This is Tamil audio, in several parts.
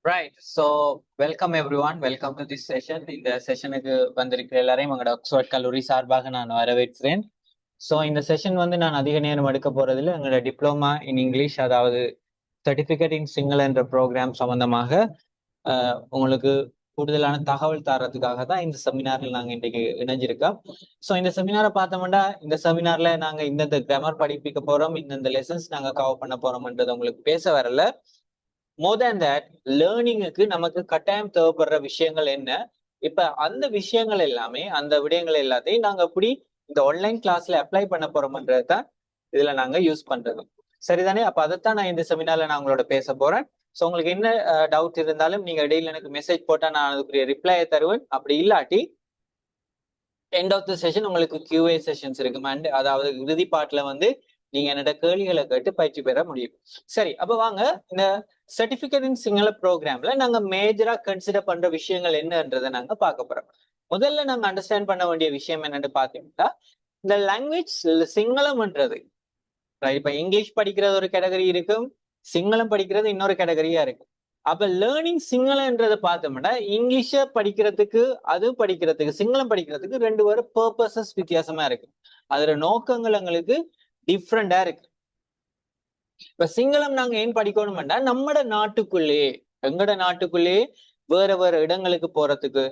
Right. So, welcome everyone. Welcome to this session. இந்த செஷனுக்கு வந்திருக்கிற எல்லாரையும் எங்களோட ஆக்ஸ்போர்ட் கல்லூரி சார்பாக நான் வரவேற்கிறேன். ஸோ இந்த செஷன் வந்து நான் அதிக நேரம் எடுக்க போறதில்ல. எங்களோட டிப்ளமா இன் இங்கிலீஷ், அதாவது சர்டிஃபிகேட் இன் சிங்கிள் என்ற ப்ரோக்ராம் சம்பந்தமாக உங்களுக்கு கூடுதலான தகவல் தரதுக்காக தான் இந்த செமினார்ல நாங்கள் இன்றைக்கு இணைஞ்சிருக்கோம். ஸோ இந்த செமினாரை பார்த்தோம்னா, இந்த செமினார்ல நாங்கள் இந்தந்த கிராமர் படிப்பிக்க போறோம், இந்தந்த லெசன்ஸ் நாங்கள் கவர் பண்ண போறோம்ன்றது உங்களுக்கு பேச வரல. மோர் தேன் தட், லேர்னிங்குக்கு நமக்கு கட்டாயம் தேவைப்படுற விஷயங்கள் என்ன, இப்ப அந்த விஷயங்கள் எல்லாமே, அந்த விடயங்கள் எல்லாத்தையும் நாங்க எப்படி இந்த ஆன்லைன் கிளாஸ்ல அப்ளை பண்ண போறோம்ன்றதுதான் இதுல நாங்க யூஸ் பண்றது. சரிதானே? அப்ப அதைத்தான் நான் இந்த செமினார்ல நான் உங்களோட பேச போறேன். ஸோ உங்களுக்கு என்ன டவுட் இருந்தாலும் நீங்க இடையில எனக்கு மெசேஜ் போட்டா நான் அதுக்குரிய ரிப்ளையை தருவேன். அப்படி இல்லாட்டி எண்ட் ஆஃப் த செஷன் உங்களுக்கு கியூஏ செஷன்ஸ் இருக்கு. அதாவது இறுதி பாட்டுல வந்து நீங்க என்னோட கேள்விகளை கேட்டு பயிற்சி பெற முடியும். சரி, அப்ப வாங்க இந்த சர்டிபிகேட் இன் சிங்கள ப்ரோக்ராம்ல நாங்க மேஜரா கன்சிடர் பண்ற விஷயங்கள் என்னன்றதை நாங்க பார்க்க போறோம். முதல்ல நாங்க அண்டர்ஸ்டாண்ட் பண்ண வேண்டிய விஷயம் என்னன்னு பாத்தீங்கன்னா, இந்த லாங்குவேஜ் சிங்களம்ன்றது, இப்ப இங்கிலீஷ் படிக்கிறது ஒரு கேட்டகரி இருக்கும், சிங்களம் படிக்கிறது இன்னொரு கேட்டகரியா இருக்கு. அப்ப லேர்னிங் சிங்களம்ன்றதை பார்த்தோம்னா, இங்கிலீஷ படிக்கிறதுக்கு அது படிக்கிறதுக்கு சிங்களம் படிக்கிறதுக்கு ரெண்டு பேரும் பர்பசஸ் வித்தியாசமா இருக்கு. அதுல நோக்கங்கள் எங்களுக்கு டிஃப்ரெண்டா இருக்கு. இப்ப சிங்களம் நாங்க ஏன் படிக்கணும்னா, எங்கட நாட்டுக்குள்ளே வேற வேற இடங்களுக்கு போறதுக்கு,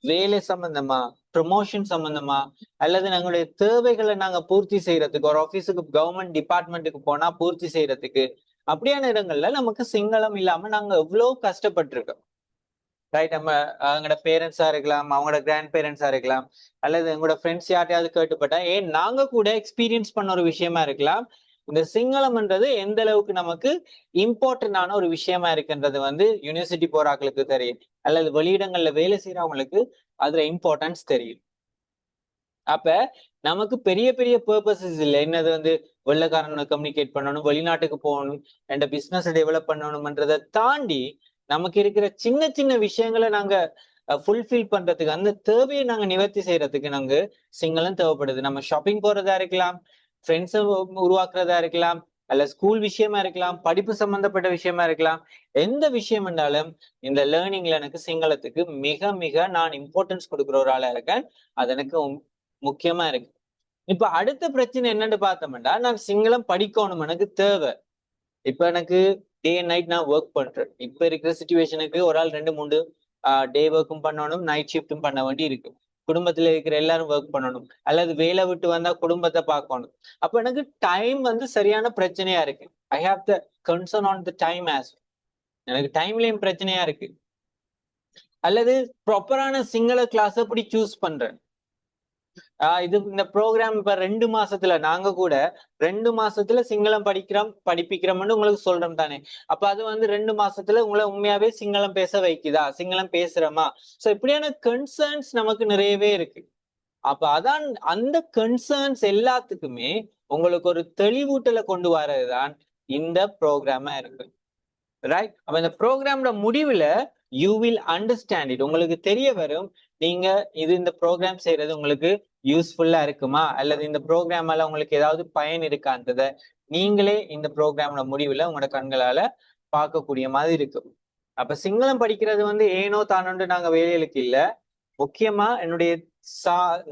வேலை சம்பந்தமா, ப்ரமோஷன் சம்பந்தமா, அல்லது நம்மளுடைய தேவைகளை நாங்க பூர்த்தி செய்யறதுக்கு, ஒரு ஆபீஸுக்கு கவர்மெண்ட் டிபார்ட்மெண்ட்டுக்கு போனா பூர்த்தி செய்யறதுக்கு, அப்படியான இடங்கள்ல நமக்கு சிங்களம் இல்லாம நாங்க எவ்வளவு கஷ்டப்பட்டிருக்கோம். ரைட். நம்ம எங்களோட பேரண்ட்ஸா இருக்கலாம், அவங்களோட கிராண்ட் பேரண்ட்ஸா இருக்கலாம், அல்லது எங்களோட ஃப்ரெண்ட்ஸ் யார்ட்டையாவது கேட்டுப்பட்டா, ஏன் நாங்க கூட எக்ஸ்பீரியன்ஸ் பண்ண ஒரு விஷயமா இருக்கலாம். இந்த சிங்களம்ன்றது எந்த அளவுக்கு நமக்கு இம்பார்ட்டன்டான ஒரு விஷயமா இருக்குன்றது வந்து யூனிவர்சிட்டி போறாக்களுக்கு தெரியும், அல்லது வெளியிடங்கள்ல வேலை செய்யறவங்களுக்கு அதுல இம்பார்ட்டன்ஸ் தெரியும். அப்ப நமக்கு பெரிய பெரிய பர்பசஸ் இல்லை. என்னது வந்து வெள்ளக்காரனை கம்யூனிகேட் பண்ணணும், வெளிநாட்டுக்கு போகணும், என்ற பிசினஸ் டெவலப் பண்ணணும்ன்றதை தாண்டி நமக்கு இருக்கிற சின்ன சின்ன விஷயங்களை நாங்க ஃபுல்ஃபில் பண்றதுக்கு, அந்த தேவையை நாங்க நிவர்த்தி செய்யறதுக்கு நாங்க சிங்களம் தேவைப்படுது. நம்ம ஷாப்பிங் போறதா இருக்கலாம், ஃப்ரெண்ட்ஸை உருவாக்குறதா இருக்கலாம், அல்ல ஸ்கூல் விஷயமா இருக்கலாம், படிப்பு சம்பந்தப்பட்ட விஷயமா இருக்கலாம். எந்த விஷயம் என்றாலும் இந்த லேர்னிங்ல எனக்கு சிங்களத்துக்கு மிக மிக நான் இம்பார்ட்டன்ஸ் கொடுக்குற ஒரு ஆளா இருக்கேன். அது எனக்கு முக்கியமா இருக்கு. இப்ப அடுத்த பிரச்சனை என்னன்னு பார்த்தோம்னா, நான் சிங்களம் படிக்கணும், எனக்கு தேவை. இப்ப எனக்கு டே அண்ட் நைட் நான் ஒர்க் பண்றேன். இப்ப இருக்கிற சிச்சுவேஷனுக்கு ஒரு ஆள் 2 3 டே ஒர்க்கும் பண்ணணும், நைட் ஷிஃப்டும் பண்ண வேண்டி இருக்கு. குடும்பத்துல இருக்கிற எல்லாரும் ஒர்க் பண்ணணும், அல்லது வேலை விட்டு வந்தா குடும்பத்தை பார்க்கணும். அப்ப எனக்கு டைம் வந்து சரியான பிரச்சனையா இருக்கு. I have the concern on the time as. எனக்கு டைம்லயும் பிரச்சனையா இருக்கு. அல்லது ப்ராப்பரான சிங்கள கிளாஸ் எப்படி சூஸ் பண்றேன். இது இந்த ப்ரோக்ராம் இப்ப 2 மாசத்துல நாங்க கூட 2 மாசத்துல சிங்களம் படிப்பிக்கிறோம்னு உங்களுக்கு சொல்றோம் தானே. அப்ப அது வந்து 2 மாசத்துல உங்களை உண்மையாவே சிங்களம் பேச வைக்குதா, சிங்களம் பேசுறோமா? சோ இப்படியான கன்சர்ன்ஸ் நமக்கு நிறையவே இருக்கு. அப்ப அதான் அந்த கன்சர்ன்ஸ் எல்லாத்துக்குமே உங்களுக்கு ஒரு தெளிவூட்டலை கொண்டு வர்றதுதான் இந்த ப்ரோக்ராமா இருக்கு. ரைட். அப்ப இந்த ப்ரோக்ராமோட முடிவுல யூ வில் அண்டர்ஸ்டாண்ட் இட். உங்களுக்கு தெரிய வரும், நீங்க இந்த ப்ரோக்ராம் செய்யறது உங்களுக்கு யூஸ்ஃபுல்லா இருக்குமா, அல்லது இந்த ப்ரோக்ராமால உங்களுக்கு ஏதாவது பயன் இருக்கான்றத நீங்களே இந்த ப்ரோக்ராமோட முடிவுல உங்களோட கண்களால பார்க்கக்கூடிய மாதிரி இருக்கும். அப்ப சிங்களம் படிக்கிறது வந்து ஏனோ தானோன்று நாங்க வேலைகளுக்கு இல்ல. முக்கியமா என்னுடைய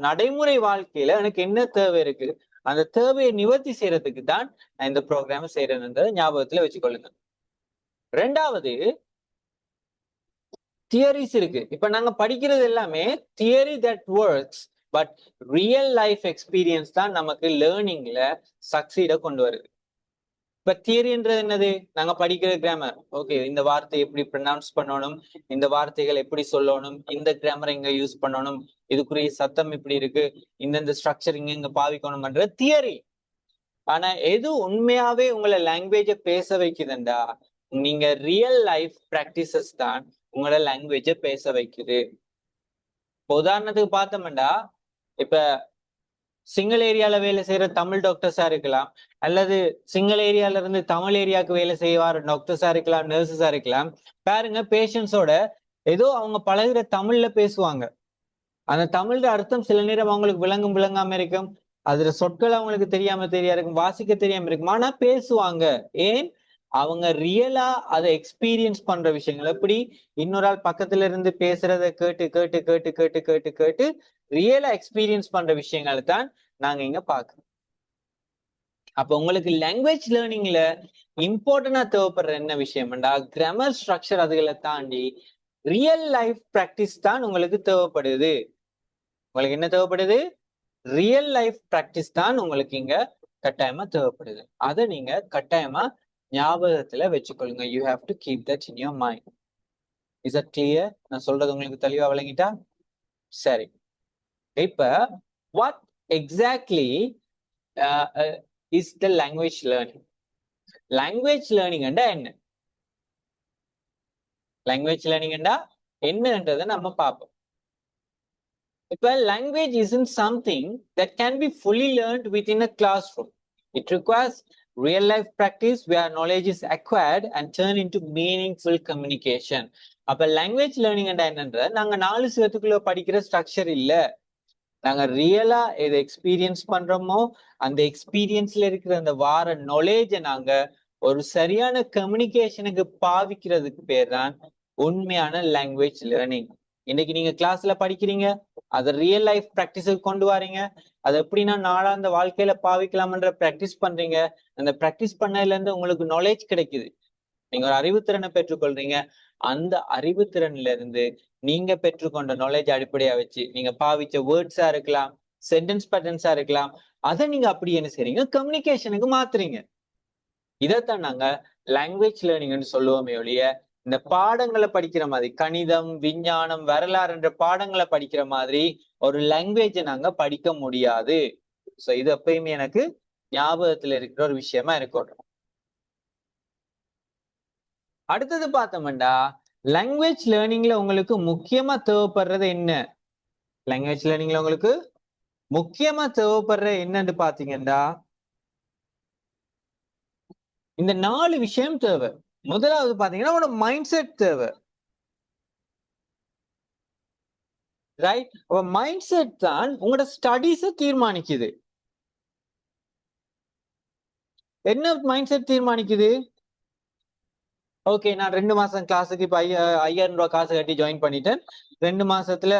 நடைமுறை வாழ்க்கையில எனக்கு என்ன தேவை இருக்கு, அந்த தேவையை நிவர்த்தி செய்யறதுக்கு தான் நான் இந்த ப்ரோக்ராம் செய்யறேன்றதை ஞாபகத்துல வச்சுக்கொள்ளுங்க. ரெண்டாவது, தியரிஸ் இருக்கு. இப்ப நாங்க படிக்கிறது எல்லாமே theory that works, but real life experience தான் நமக்கு லேர்னிங்ல சக்சீட கொண்டு வருது. இப்ப தியரின்றது என்னது? நாங்க படிக்கிற கிராமர். ஓகே, இந்த வார்த்தை எப்படி ப்ரொனவுன்ஸ் பண்ணணும், இந்த வார்த்தைகள் எப்படி சொல்லணும், இந்த கிராமரை இங்க யூஸ் பண்ணணும், இதுக்குரிய சத்தம் இப்படி இருக்கு, இந்த ஸ்ட்ரக்சர் இங்க பாவிக்கணும்ன்ற தியரி. ஆனா எது உண்மையாவே உங்களை லாங்குவேஜ பேச வைக்குதுண்டா, நீங்க ரியல் லைஃப் பிராக்டிசஸ் தான் உங்களோட லாங்குவேஜ பேச வைக்குது. உதாரணத்துக்கு பார்த்தோம்டா, இப்ப சிங்கிள் ஏரியால வேலை செய்யற தமிழ் டாக்டர்ஸா இருக்கலாம், அல்லது சிங்கிள் ஏரியால இருந்து தமிழ் ஏரியாவுக்கு வேலை செய்வார் டாக்டர்ஸா இருக்கலாம், நர்சஸா இருக்கலாம். பாருங்க, பேஷண்ட்ஸோட ஏதோ அவங்க பழகுற தமிழ்ல பேசுவாங்க. அந்த தமிழ் அர்த்தம் சில நேரம் அவங்களுக்கு விளங்காம இருக்கும், அதுல சொற்கள் அவங்களுக்கு தெரியாம இருக்கும், வாசிக்க தெரியாம இருக்கும், ஆனா பேசுவாங்க. ஏன்? அவங்க ரியலா அதை எக்ஸ்பீரியன்ஸ் பண்ற விஷயங்கள் எப்படி இன்னொரு ஆள் பக்கத்துல இருந்து பேசுறத கேட்டு கேட்டு கேட்டு கேட்டு கேட்டு கேட்டு ரியலா எக்ஸ்பீரியன்ஸ் பண்ற விஷயங்களை தான் நாங்க இங்க பாக்குறோம். அப்ப உங்களுக்கு லாங்குவேஜ் லேர்னிங்ல இம்பார்ட்டன்டா தேவைப்படுற என்ன விஷயம்டா கிராமர் ஸ்ட்ரக்சர் அதுகளை தாண்டி ரியல் லைஃப் பிராக்டிஸ் தான் உங்களுக்கு தேவைப்படுது. உங்களுக்கு என்ன தேவைப்படுது? ரியல் லைஃப் பிராக்டிஸ் தான் உங்களுக்கு இங்க கட்டாயமா தேவைப்படுது. அதை நீங்க கட்டாயமா ஞாபகத்துல வச்சுக்கொள்ளுங்க. You have to keep that in your mind. Is that clear? நான் சொல்றது உங்களுக்கு தெளிவா விளங்கிட்டா? சரி, இப்ப what exactly is the language learning? Language learning என்ன? லாங்குவேஜ் லேர்னிங் என்னன்றதை நம்ம பார்ப்போம். இப்ப language isn't something that can be fully learned within a classroom. It requires real life practice where knowledge is acquired and turned into meaningful communication. அப்ப language learning என்னன்ற நாங்க 4 சிவத்துக்குள்ள படிக்கிற ஸ்ட்ரக்சர் இல்ல. நாங்க ரியலா எதை எக்ஸ்பீரியன்ஸ் பண்றோமோ அந்த எக்ஸ்பீரியன்ஸ்ல இருக்கிற அந்த வார நாலேஜை நாங்க ஒரு சரியான கம்யூனிகேஷனுக்கு பாவிக்கிறதுக்கு பேர் தான் உண்மையான லாங்குவேஜ் லேர்னிங். இன்னைக்கு நீங்க கிளாஸ்ல படிக்கிறீங்க, அதை ரியல் லைஃப் பிராக்டிஸுக்கு கொண்டு வரீங்க. அதை எப்படின்னா நாளாந்த வாழ்க்கையில பாவிக்கலாம்ன்ற பிராக்டிஸ் பண்றீங்க. அந்த பிராக்டிஸ் பண்ணதுல இருந்து உங்களுக்கு நாலேஜ் கிடைக்குது. நீங்க ஒரு அறிவுத்திறனை பெற்றுக்கொள்றீங்க. அந்த அறிவுத்திறன்ல இருந்து நீங்க பெற்றுக்கொண்ட நாலேஜ் அடிப்படையா வச்சு நீங்க பாவிச்ச வேர்ட்ஸா இருக்கலாம், சென்டென்ஸ் பேட்டர்ன்ஸா இருக்கலாம், அதை நீங்க அப்படி என்ன செய்றீங்க? கம்யூனிகேஷனுக்கு மாத்துறீங்க. இதைத்தான் நாங்க லாங்குவேஜ் லேர்னிங்னு சொல்லுவோமே ஒழிய இந்த பாடங்களை படிக்கிற மாதிரி கணிதம், விஞ்ஞானம், வரலாறு என்ற பாடங்களை படிக்கிற மாதிரி ஒரு லாங்குவேஜை நாங்க படிக்க முடியாது. சோ இது எப்பயுமே எனக்கு ஞாபகத்துல இருக்கிற ஒரு விஷயமா இருக்கட்டும். அடுத்தது பார்த்தோம்டா லாங்குவேஜ் லேர்னிங்ல உங்களுக்கு முக்கியமா தேவைப்படுறது என்ன? லாங்குவேஜ் லேர்னிங்ல உங்களுக்கு முக்கியமா தேவைப்படுற என்னன்னு பாத்தீங்கன்னா இந்த 4 விஷயம் தேவை. முதலாவது பாத்தீங்கன்னா உங்களோட மைண்ட் செட் தேவை. ரைட்? மைண்ட் செட் தான் உங்களோட ஸ்டடீஸை தீர்மானிக்குது. என்ன மைண்ட் செட் தீர்மானிக்குது? ஓகே, நான் 2 மாசம் கிளாஸுக்கு இப்ப 5000 ரூபாய் காசு கட்டி ஜாயின் பண்ணிட்டேன். 2 மாசத்துல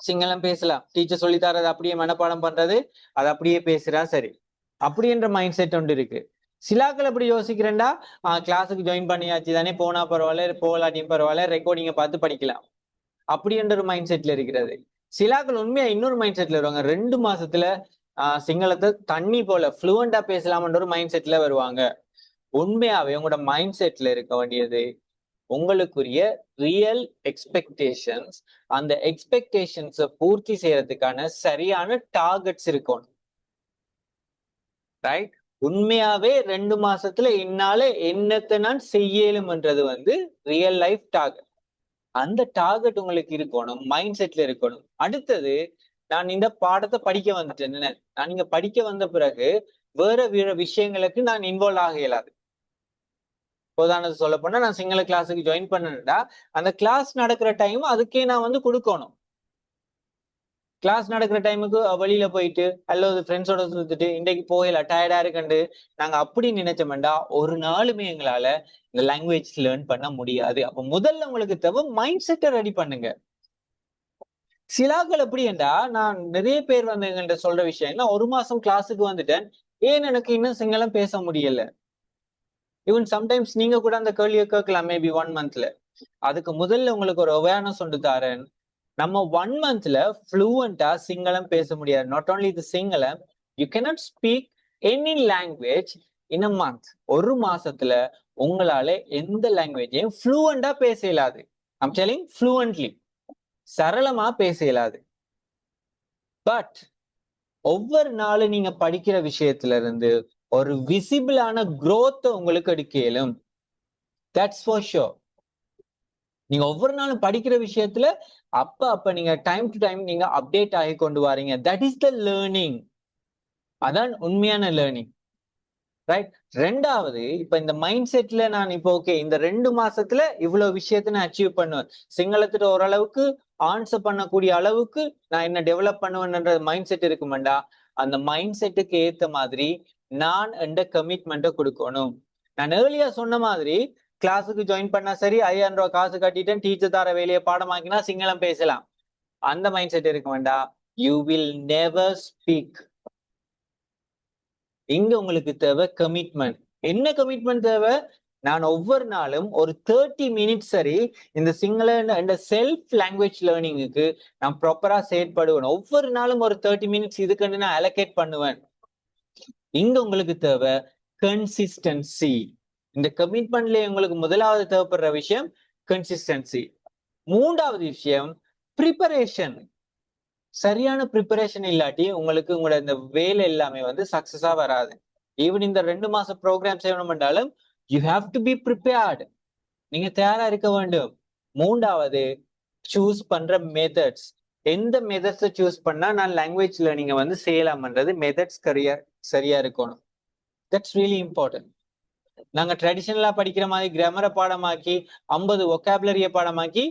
சிங்களம் பேசலாம், டீச்சர் சொல்லி தரது அப்படியே மனப்பாடம் பண்றது, அது அப்படியே பேசுறா, சரி அப்படி என்ற மைண்ட் செட் ஒன்று இருக்கு. சிலாக்கள் எப்படி யோசிக்கிறேன்டா, கிளாஸுக்கு ஜாயின் பண்ணியாச்சு தானே, போனா பரவாயில்ல, போகலாட்டியும் பரவாயில்ல, ரெக்கார்டிங்கை பார்த்து படிக்கலாம், அப்படி என்ற ஒரு மைண்ட் செட்ல இருக்கிறது. சிலாக்கள் உண்மையா இன்னொரு மைண்ட் செட்ல வருவாங்க. 2 மாசத்துல சிங்களத்தை தண்ணி போல ஃப்ளூவெண்டா பேசலாம்ன்ற ஒரு மைண்ட் செட்ல வருவாங்க. உண்மையாவே உங்களோட மைண்ட் செட்ல இருக்க வேண்டியது உங்களுக்குரிய ரியல் எக்ஸ்பெக்டேஷன்ஸ். அந்த எக்ஸ்பெக்டேஷன்ஸை பூர்த்தி செய்யறதுக்கான சரியான டார்கெட்ஸ் இருக்கணும். ரைட்? உண்மையாவே 2 மாசத்துல என்னால என்னத்தை நான் செய்யலும்ன்றது ரியல் லைஃப் டார்கெட். அந்த டார்கெட் உங்களுக்கு இருக்கணும், மைண்ட் செட்ல இருக்கணும். அடுத்தது, நான் இந்த பாடத்தை படிக்க வந்துட்டேன், நான் இங்க படிக்க வந்த பிறகு வேற விஷயங்களுக்கு நான் இன்வால்வ் ஆக இயலாது. உதாரணத்துக்கு சொல்ல போனா நான் சிங்கள கிளாஸுக்கு ஜாயின் பண்ணேன்டா, அந்த கிளாஸ் நடக்கிற டைம் அதுக்கே நான் கொடுக்கணும். கிளாஸ் நடக்கிற டைமுக்கு வெளியில போயிட்டு அல்லது ஃப்ரெண்ட்ஸோட சுத்திட்டு இன்றைக்கு போகல டயர்டா இருக்குண்டு நாங்க அப்படி நினைச்சோம்டா ஒரு நாளுமே எங்களால இந்த லாங்குவேஜ் லேர்ன் பண்ண முடியாது. அப்ப முதல்ல உங்களுக்கு தேவை மைண்ட் செட்டை ரெடி பண்ணுங்க. சிலாக்கள் எப்படி என்றா, நான் நிறைய பேர் எங்கள்கிட்ட சொல்ற விஷயம், நான் 1 மாசம் கிளாஸுக்கு வந்துட்டேன், ஏன் எனக்கு இன்னும் சிங்களம் பேச முடியல. ஈவன் சம்டைம்ஸ் நீங்க கூட அந்த கேள்வியை கேட்கலாம், மேபி 1 மந்த்ல. அதுக்கு முதல்ல உங்களுக்கு ஒரு அவேர்னஸ் ஒன்று தாரேன். நம்ம 1 மந்த்ல ஃப்ளூவெண்டா சிங்களம் பேச முடியாது. நாட் ஓன்லி தி சிங்களம், you cannot speak any language in a month. 1 மாசத்துல உங்களால எந்த லாங்குவேஜையும் ஃப்ளூவெண்டா பேச இயலாது. ஐம் டெல்லிங் ஃப்ளூவென்ட்லி, சரளமா பேச இயலாது. பட் ஒவ்வொரு நாளும் நீங்க படிக்கிற விஷயத்துல இருந்து ஒரு விசிபிளான growth உங்களுக்கு எடுக்க இயலும். That's for sure. நீங்க ஒவ்வொரு நாளும் படிக்கிற விஷயத்துல அப்ப நீங்க டைம் டு டைம் நீங்க அப்டேட் ஆகி கொண்டு வரீங்க. That is the learning. அதான் உண்மையான லேர்னிங். ரைட்? 2வது, இப்ப இந்த மைண்ட் செட்ல நான் இப்போ ஓகே இந்த 2 மாசத்துல இவ்வளவு விஷயத்த நான் அச்சீவ் பண்ணுவேன், சிங்களத்துல ஓரளவுக்கு ஆன்சர் பண்ணக்கூடிய அளவுக்கு நான் என்ன டெவலப் பண்ணுவேன்ன்ற மைண்ட் செட் இருக்குமெண்டா, அந்த மைண்ட் செட்டுக்கு ஏத்த மாதிரி நான் எந்த கமிட்மெண்ட்டை கொடுக்கணும். நான் ஏர்லியா சொன்ன மாதிரி கிளாஸுக்கு ஜாயின் பண்ணா சரி, 5000 ரூபாய் காசு கட்டிட்டேன், டீச்சர் தர வேலையை பாடமாக்கினா சிங்களம் பேசலாம், அந்த மைண்ட் செட் இருக்க வேண்டாம். You will never speak. இங்க உங்களுக்கு தேவை கமிட்மெண்ட். என்ன கமிட்மெண்ட் தேவை? நான் ஒவ்வொரு நாளும் ஒரு 30 மினிட்ஸ் சரி இந்த சிங்கள இந்த செல்ஃப் லாங்குவேஜ் லேர்னிங்குக்கு நான் ப்ராப்பரா செயற்படுவேன். ஒவ்வொரு நாளும் ஒரு 30 மினிட்ஸ் இதுக்கு நான் அலோகேட் பண்ணுவேன். இங்க உங்களுக்கு தேவை கன்சிஸ்டன்சி. இந்த கமிட்மெண்ட்ல உங்களுக்கு முதலாவது தேவைப்படுற விஷயம் கன்சிஸ்டன்சி. மூன்றாவது விஷயம் ப்ரிப்பரேஷன். சரியான ப்ரிப்பரேஷன் இல்லாட்டி உங்களுக்கு உங்களோட இந்த வேலை எல்லாமே வந்து சக்சஸா வராது. ஈவன் இந்த 2 மாசம் ப்ரோக்ராம் செய்யணும் என்றாலும் you have to be prepared. நீங்க தயாரா இருக்க வேண்டும். மூன்றாவது சூஸ் பண்ற மெத்தட்ஸ். எந்த மெத்தட்ஸை சூஸ் பண்ணா நான் லாங்குவேஜ் லேர்னிங்க வந்து செய்யலாம்ன்றது மெத்தட்ஸ் சரியா இருக்கணும். That's really important. நாங்க ட்ரெடிஷனலா படிக்கிற மாதிரி கிராமரை பாடமாக்கி 50 ஒக்காபுலரிய பாடமாக்கி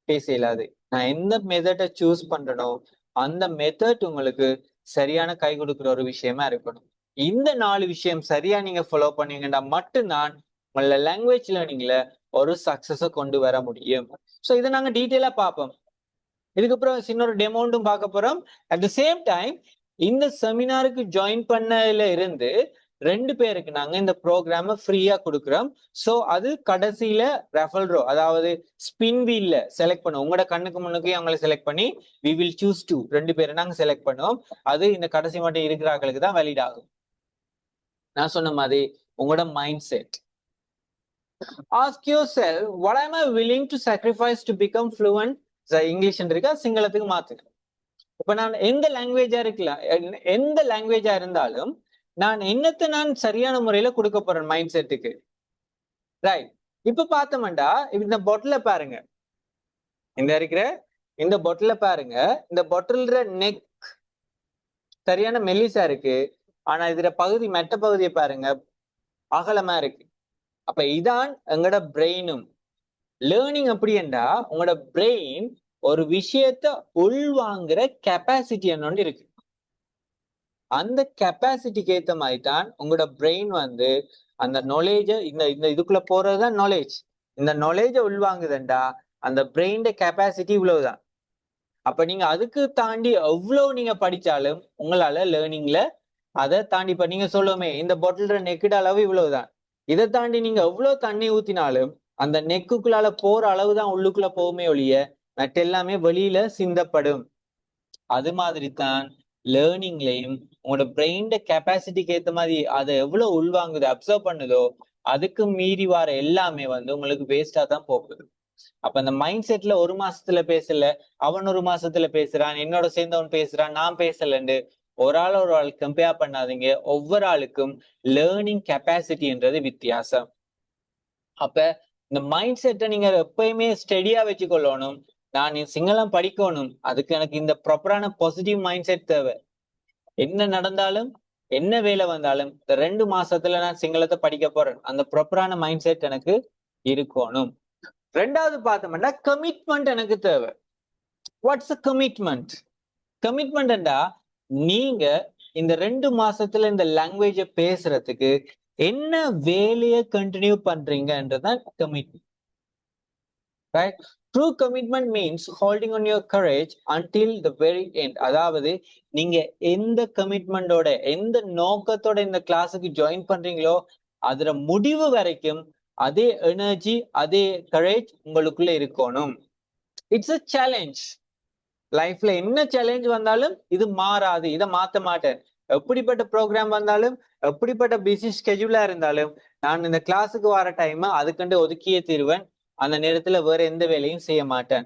பேச இயலாது. நான் எந்த மெத்தடை சூஸ் பண்றனோ அந்த மெத்தட் உங்களுக்கு சரியான கை கொடுக்குற ஒரு விஷயமா இருக்கணும். இந்த 4 விஷயம் சரியா நீங்க ஃபாலோ பண்ணீங்கன்னா மட்டும்தான் உங்களோட லாங்குவேஜ் லேர்னிங்ல ஒரு சக்சஸை கொண்டு வர முடியும். ஸோ இதை நாங்க டீட்டெயிலா பார்ப்போம். இதுக்கப்புறம் சின்ன ஒரு டெமோண்டும் பார்க்க போறோம். அட் த சேம் டைம் இந்த செமினாருக்கு ஜாயின் பண்ணல இருந்து 2 பேருக்கு நாங்க இந்த ப்ரோக்ராம ஃப்ரீயா கொடுக்குறோம். ஸோ அது கடைசியில ரெஃபரல் ரோ, அதாவது ஸ்பின் வீல்ல செலக்ட் பண்ணுவோம். உங்களோட கண்ணுக்கு முன்னுக்கு அவங்களை செலக்ட் பண்ணி வி வில் சூஸ் 2 பேரை நாங்க செலக்ட் பண்ணுவோம். அது இந்த கடைசி மட்டும் இருக்கிறார்களுக்கு தான் வேலிட் ஆகும். நான் சொன்ன மாதிரி உங்களோட mind set. Ask yourself, what am I willing to sacrifice to become fluent? English இருக்கா, சிங்களத்துக்கு மாத்துங்க. இப்ப நான் எந்த லாங்குவேஜா இருக்கலாம், எந்த லாங்குவேஜா இருந்தாலும் நான் என்னத்தை நான் சரியான முறையில கொடுக்க போறேன் மைண்ட் செட்டுக்கு. ரைட். இப்ப பார்த்தோம்டா இந்த பொட்டில பாருங்க, இந்த பொட்டில பாருங்க, இந்த பொட்டில்ற நெக் சரியான மெல்லிசா இருக்கு. ஆனா இதுல பகுதி மெட்ட பகுதியை பாருங்க அகலமா இருக்கு. அப்ப இதான் எங்களோட பிரெயினும். லேர்னிங் எப்படி என்றா உங்களோட பிரெயின் ஒரு விஷயத்த உள்வாங்குற கெப்பாசிட்டி என்னொன்று இருக்கு. அந்த கெப்பாசிட்டிக்கு ஏத்த மாதிரி தான் உங்களோட பிரெயின் வந்து அந்த நாலேஜ இந்த இதுக்குள்ள போறதுதான் நாலேஜ். இந்த நாலேஜ உள்வாங்குதுண்டா அந்த பிரெயின் கெப்பாசிட்டி இவ்வளவுதான். அப்ப நீங்க அதுக்கு தாண்டி எவ்வளவு நீங்க படிச்சாலும் உங்களால லேர்னிங்ல அதை தாண்டி, இப்ப நீங்க சொல்லுவோமே இந்த பாட்டில் நெக்கிட அளவு இவ்வளவுதான், இதை தாண்டி நீங்க எவ்வளவு தண்ணி ஊத்தினாலும் அந்த நெக்குக்குள்ளால போற அளவுதான் உள்ளுக்குள்ள போகுமே ஒழிய மற்ற எல்லாமே வெளியில சிந்தப்படும். அது மாதிரி தான் லேர்னிங்லையும் உங்களோட பிரெயின் கெப்பாசிட்டிக்கு ஏத்த மாதிரி அதை எவ்வளவு உள்வாங்குது அப்சர்வ் பண்ணுதோ அதுக்கு மீறி வர எல்லாமே வந்து உங்களுக்கு வேஸ்டா தான் போகுது. அப்ப அந்த மைண்ட் செட்ல ஒரு மாசத்துல பேசல, அவன் ஒரு மாசத்துல பேசுறான், என்னோட சேர்ந்தவன் பேசுறான், நான் பேசலன்னு ஒரு ஆள் கம்பேர் பண்ணாதீங்க. ஒவ்வொரு ஆளுக்கும் லேர்னிங் கெப்பாசிட்டின்றது வித்தியாசம். அப்ப இந்த மைண்ட் செட்டை நீங்க எப்பயுமே ஸ்டெடியா வச்சுக்கொள்ளணும். நான் சிங்களம் படிக்கணும், அதுக்கு எனக்கு இந்த ப்ராப்பரான பாசிட்டிவ் மைண்ட் செட் தேவை. என்ன நடந்தாலும் என்ன வேலை வந்தாலும் இந்த 2 மாசத்துல நான் சிங்களத்தை படிக்க போறேன், அந்த ப்ராப்பரான மைண்ட் செட் எனக்கு இருக்கணும். ரெண்டாவது பார்த்தோம்னா கமிட்மெண்ட் எனக்கு தேவை. What's a commitment? கமிட்மெண்ட்டா நீங்க இந்த 2 மாசத்துல இந்த லாங்குவேஜ பேசுறதுக்கு என்ன வேலையை கண்டினியூ பண்றீங்கன்றதான் commitment. Right? True commitment means holding on your courage until the very end. அதாவது நீங்க எந்த கமிட்மெண்டோட எந்த நோக்கத்தோட இந்த கிளாஸுக்கு ஜாயின் பண்றீங்களோ அதுல முடிவு வரைக்கும் அதே எனர்ஜி அதே கரேஜ் உங்களுக்குள்ள இருக்கணும். It's a challenge. லைஃப்ல என்ன சேலஞ்ச் வந்தாலும் இது மாறாது, இதை மாத்த மாட்டேன். எப்படிப்பட்ட ப்ரோக்ராம் வந்தாலும் எப்படிப்பட்ட பிஸி ஸ்கெட்யூலா இருந்தாலும் நான் இந்த கிளாஸுக்கு வர டைம் அதுக்கண்டு ஒதுக்கியே தீருவேன். அந்த நேரத்துல வேற எந்த வேலையும் செய்ய மாட்டேன்.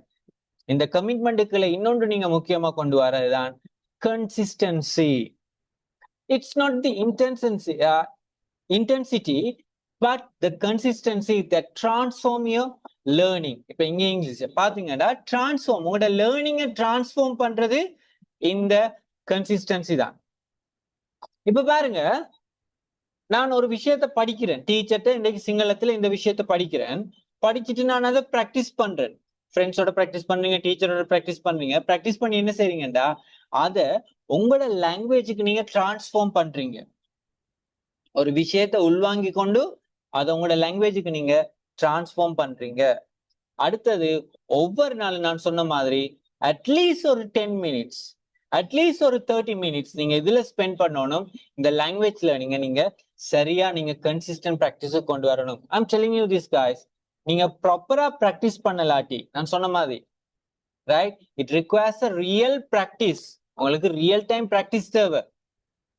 இந்த கமிட்மெண்ட்டுக்குள்ள இன்னொன்று நீங்க முக்கியமா கொண்டு வரதுதான் consistency. It's not the intensity but the consistency that transform your learning. இப்ப இங்க இங்கிலீஷ் பாத்தீங்கன்னா டிரான்ஸ்ஃபார்ம், உங்களோட லேர்னிங்கை டிரான்ஸ்ஃபார்ம் பண்றது இந்த கன்சிஸ்டன்சி தான். இப்ப பாருங்க, நான் ஒரு விஷயத்த படிக்கிறேன், டீச்சர்ட்ட இன்னைக்கு சிங்களத்துல இந்த விஷயத்த படிக்கிறேன், படிச்சுட்டு நான் அதை ப்ராக்டிஸ் பண்றேன். ஃப்ரெண்ட்ஸோட ப்ராக்டிஸ் பண்றீங்க, டீச்சரோட ப்ராக்டிஸ் பண்றீங்க. ப்ராக்டிஸ் பண்ணி என்ன செய்றீங்கடா அதை உங்களோட லாங்குவேஜுக்கு நீங்க டிரான்ஸ்ஃபார்ம் பண்றீங்க. ஒரு விஷயத்த உள்வாங்கி கொண்டு அதை உங்களோட லாங்குவேஜுக்கு நீங்க டிரான்ஸ்ஃபார்ம் பண்றீங்க. அடுத்தது ஒவ்வொரு நாளும் நான் சொன்ன மாதிரி அட்லீஸ்ட் ஒரு 10 மினிட்ஸ், அட்லீஸ்ட் ஒரு 30 மினிட்ஸ் நீங்க இதுல ஸ்பெண்ட் பண்ணணும். இந்த லாங்குவேஜ் லேர்னிங்க நீங்க சரியா நீங்க கன்சிஸ்டன்ட் ப்ராக்டிஸுக்கு கொண்டு வரணும். I'm telling you this guys, நீங்க ப்ராப்பரா ப்ராக்டிஸ் பண்ணலாட்டி நான் சொன்ன மாதிரி right, it requires a real practice. உங்களுக்கு ரியல் டைம் ப்ராக்டிஸ் தேவை.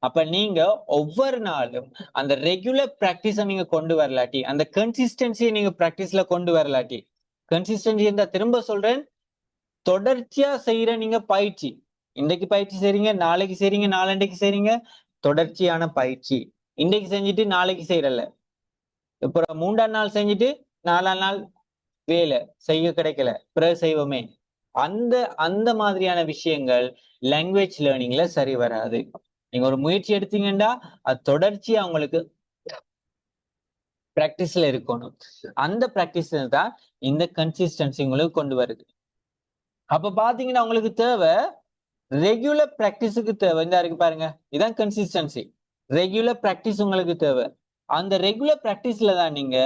அப்ப நீங்க ஒவ்வொரு நாளும் அந்த ரெகுலர் ப்ராக்டிஸை நீங்க கொண்டு வரலாட்டி, அந்த கன்சிஸ்டன்சியை நீங்க ப்ராக்டிஸ்ல கொண்டு வரலாட்டி, கன்சிஸ்டன்சி இருந்தா திரும்ப சொல்றேன், தொடர்ச்சியா செய்யற நீங்க பயிற்சி. இன்றைக்கு பயிற்சி செய்றீங்க, நாளைக்கு செய்றீங்க, நாளண்டைக்கு செய்றீங்க, தொடர்ச்சியான பயிற்சி. இன்றைக்கு செஞ்சுட்டு நாளைக்கு செய்யறல, இப்ப 3ஆம் நாள் செஞ்சுட்டு 4ஆம் நாள் வேலை செய்ய கிடைக்கல, பிறகு செய்வோமே, அந்த அந்த மாதிரியான விஷயங்கள் லாங்குவேஜ் லேர்னிங்ல சரி வராது. நீங்க ஒரு முயற்சி எடுத்தீங்கன்னா அது தொடர்ச்சியா உங்களுக்கு பிராக்டிஸ்ல இருக்கணும். அந்த பிராக்டிஸ்ல தான் இந்த கன்சிஸ்டன்சி உங்களுக்கு கொண்டு வருது. அப்ப பாத்தீங்கன்னா உங்களுக்கு தேவை ரெகுலர் பிராக்டிஸுக்கு தேவை. இந்த இருக்கு பாருங்க, இதான் கன்சிஸ்டன்சி. ரெகுலர் பிராக்டிஸ் உங்களுக்கு தேவை. அந்த ரெகுலர் பிராக்டிஸ்ல தான் நீங்க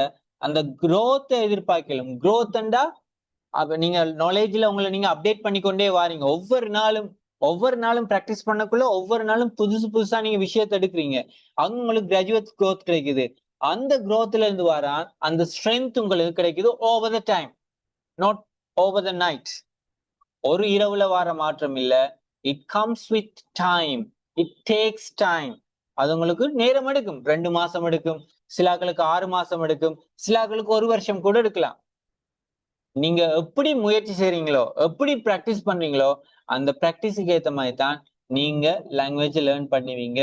அந்த growth-ஐ எதிர்பார்க்கலாம். growth-ண்டா அப்ப நீங்க நாலேஜ்ல உங்களை நீங்க அப்டேட் பண்ணிக்கொண்டே வாரீங்க. ஒவ்வொரு நாளும் பிராக்டிஸ் பண்ணக்குள்ள ஒவ்வொரு நாளும் புதுசு புதுசா நீங்க விஷயத்தை எடுக்கிறீங்க. அங்க உங்களுக்கு கிராஜுவேட் growth கிடைக்குது. அந்த growthல இருந்து வர அந்த ஸ்ட்ரென்த் உங்களுக்கு கிடைக்குது over the time, not over the night. ஒரு இரவுல வர மாற்றம் இல்ல. It comes with time, it takes time. அது உங்களுக்கு நேரம் எடுக்கும், 2 மாசம் எடுக்கும், சிலாக்களுக்கு 6 மாசம் எடுக்கும், சிலாக்களுக்கு 1 வருஷம் கூட எடுக்கலாம். நீங்க எப்படி முயற்சி செய்றீங்களோ, எப்படி பிராக்டிஸ் பண்றீங்களோ, அந்த பிராக்டிஸுக்கு ஏத்த மாதிரி தான் நீங்க லாங்குவேஜ் லேர்ன் பண்ணுவீங்க.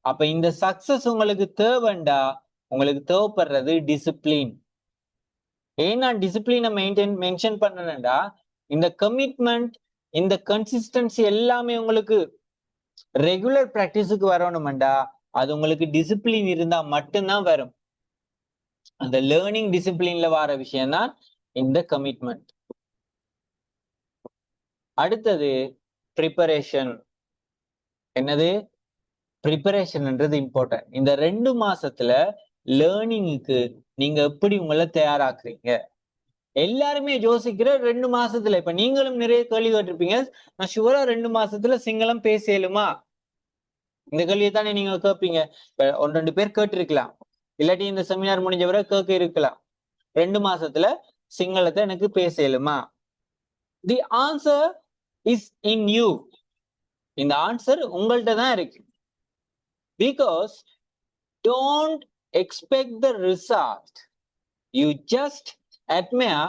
அப்ப இந்த சக்சஸ் உங்களுக்கு தேவைண்டா, உங்களுக்கு தேவைப்படுறது டிசிப்ளின். ஏன் நான் டிசிப்ளினை மென்ஷன் பண்ணேன்டா, இந்த கமிட்மெண்ட், இந்த கன்சிஸ்டன்சி எல்லாமே உங்களுக்கு ரெகுலர் பிராக்டிஸுக்கு வரணும்டா, அது உங்களுக்கு டிசிப்ளின் இருந்தா மட்டும்தான் வரும். அந்த லேர்னிங் டிசிப்ளின்ல வர விஷயம் தான் இந்த கமிட்மெண்ட். அடுத்தது ப்ரிப்பரேஷன். என்னது? ப்ரிப்பரேஷன்ன்றது இம்பார்ட்டன்ட். இந்த 2 மாசத்துல லேர்னிங்க்கு நீங்க எப்படி உங்களை தயாராக்குறீங்க? எல்லாருமே யோசிக்கிற 2 மாசத்துல, இப்ப நீங்களும் நிறைய கேள்வி கேட்டிருப்பீங்க, நான் ஷுவரா 2 மாசத்துல சிங்களம் பேசலுமா? இந்த கேள்வியை தானே நீங்க கேட்பீங்க. இப்ப 1-2 பேர் கேட்டிருக்கலாம், இல்லாட்டி இந்த செமினார் முடிஞ்ச வரை கேட்க இருக்கலாம், 2 மாசத்துல சிங்களத்தை எனக்கு பேசலுமா? The answer is in you. இந்த ஆன்சர் உங்கள்கிட்ட தான் இருக்கு. Because don't expect the result, you just admire